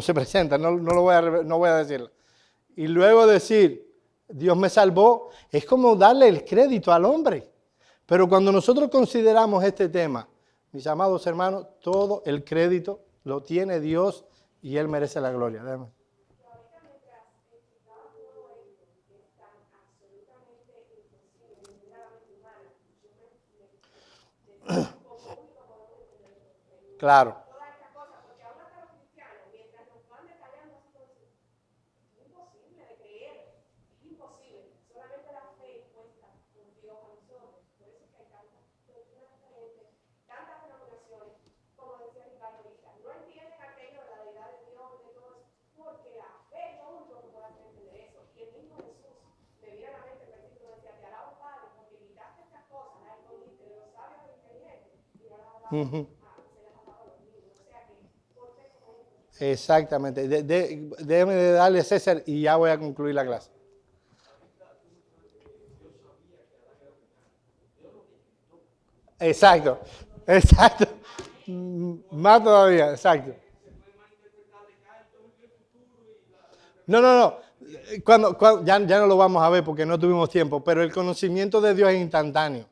se presenta, no voy a decirlo. Y luego decir, Dios me salvó, es como darle el crédito al hombre. Pero cuando nosotros consideramos este tema, mis amados hermanos, todo el crédito lo tiene Dios y Él merece la gloria. Déjame. Claro. Todas estas cosas, porque ahora para los cristianos, mientras nos van detallando así todo eso, es imposible de creer, es imposible. Solamente la fe impuesta por Dios a nosotros. Por eso es que hay tantas doctrinas diferentes, tantas denominaciones, como decía Ricardo ahorita. No entienden aquello de la deidad de Dios, de todo eso, porque la fe es lo único que puede hacer entender eso. Y el mismo Jesús, me viene a la mente el versículo decía, te alabo Padre, porque quitaste estas cosas, las escondiste de los sabios a los inteligentes, y no las has dado. Exactamente. Déjeme darle a César y ya voy a concluir la clase. Exacto, exacto. Más todavía, exacto. No. Ya no lo vamos a ver porque no tuvimos tiempo, pero el conocimiento de Dios es instantáneo.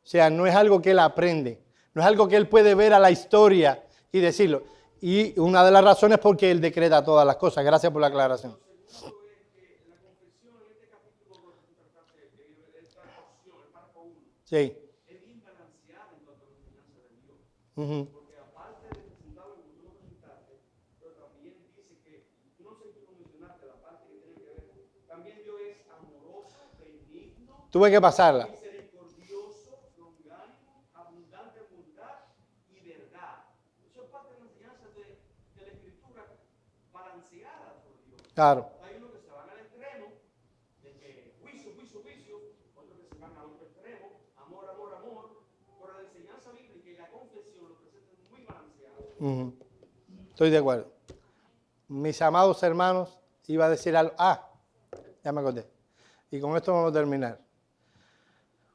O sea, no es algo que él aprende, no es algo que él puede ver a la historia y decirlo. Y una de las razones es porque él decreta todas las cosas. Gracias por la aclaración. Segundo es que la confesión en este capítulo que tú trataste, esta porción, el párrafo 1, Sí. es bien balanceada en cuanto a la enseñanza de Dios. Ujú. Porque aparte de presentarlo como tú lo presentaste, pero también dice que, no sé si tú mencionaste la parte que tiene que ver, también Dios es amoroso, benigno, Tuve que pasarla. misericordioso, longánimo, abundante en bondad y verdad. Eso es parte de la enseñanza de la Escritura balanceada por Dios. Claro. Hay unos que se van al extremo de que juicio, juicio, juicio, otros que se van al otro extremo, amor, amor, amor. Pero la enseñanza bíblica y la confesión lo presentan muy balanceado. Ujú. Estoy de acuerdo. Mis amados hermanos, iba a decir algo. Ya me acordé. Y con esto vamos a terminar.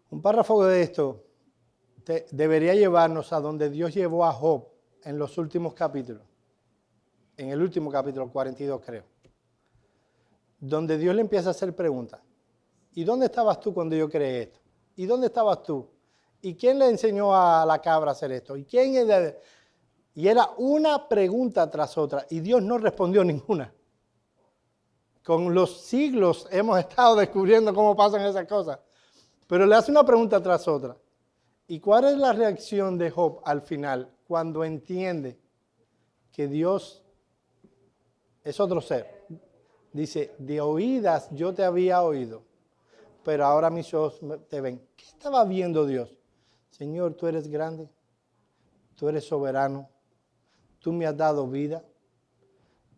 Un párrafo de esto debería llevarnos a donde Dios llevó a Job en los últimos capítulos. En el último capítulo, 42 creo. Donde Dios le empieza a hacer preguntas. ¿Y dónde estabas tú cuando yo creé esto? ¿Y dónde estabas tú? ¿Y quién le enseñó a la cabra a hacer esto? ¿Y quién es Y era una pregunta tras otra. Y Dios no respondió ninguna. Con los siglos hemos estado descubriendo cómo pasan esas cosas. Pero le hace una pregunta tras otra. ¿Y cuál es la reacción de Job al final cuando entiende que Dios es otro ser? Dice, de oídas yo te había oído, pero ahora mis ojos te ven. ¿Qué estaba viendo Dios? Señor, tú eres grande, tú eres soberano, tú me has dado vida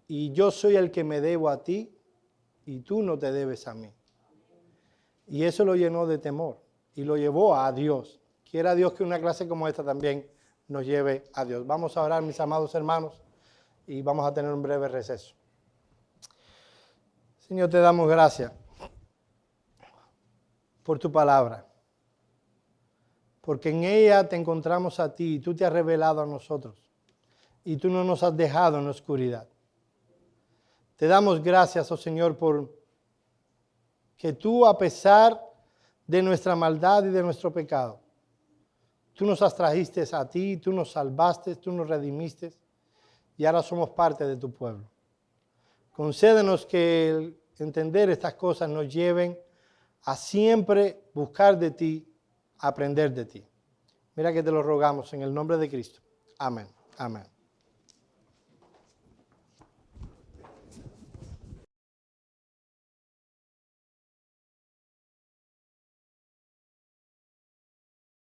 y yo soy el que me debo a ti y tú no te debes a mí. Y eso lo llenó de temor y lo llevó a Dios. Quiera Dios que una clase como esta también nos lleve a Dios. Vamos a orar, mis amados hermanos, y vamos a tener un breve receso. Señor, te damos gracias por tu palabra, porque en ella te encontramos a ti y tú te has revelado a nosotros y tú no nos has dejado en la oscuridad. Te damos gracias, oh Señor, por que tú, a pesar de nuestra maldad y de nuestro pecado, tú nos trajiste a ti, tú nos salvaste, tú nos redimiste y ahora somos parte de tu pueblo. Concédenos que el entender estas cosas nos lleven a siempre buscar de ti, aprender de ti. Mira que te lo rogamos en el nombre de Cristo. Amén. Amén.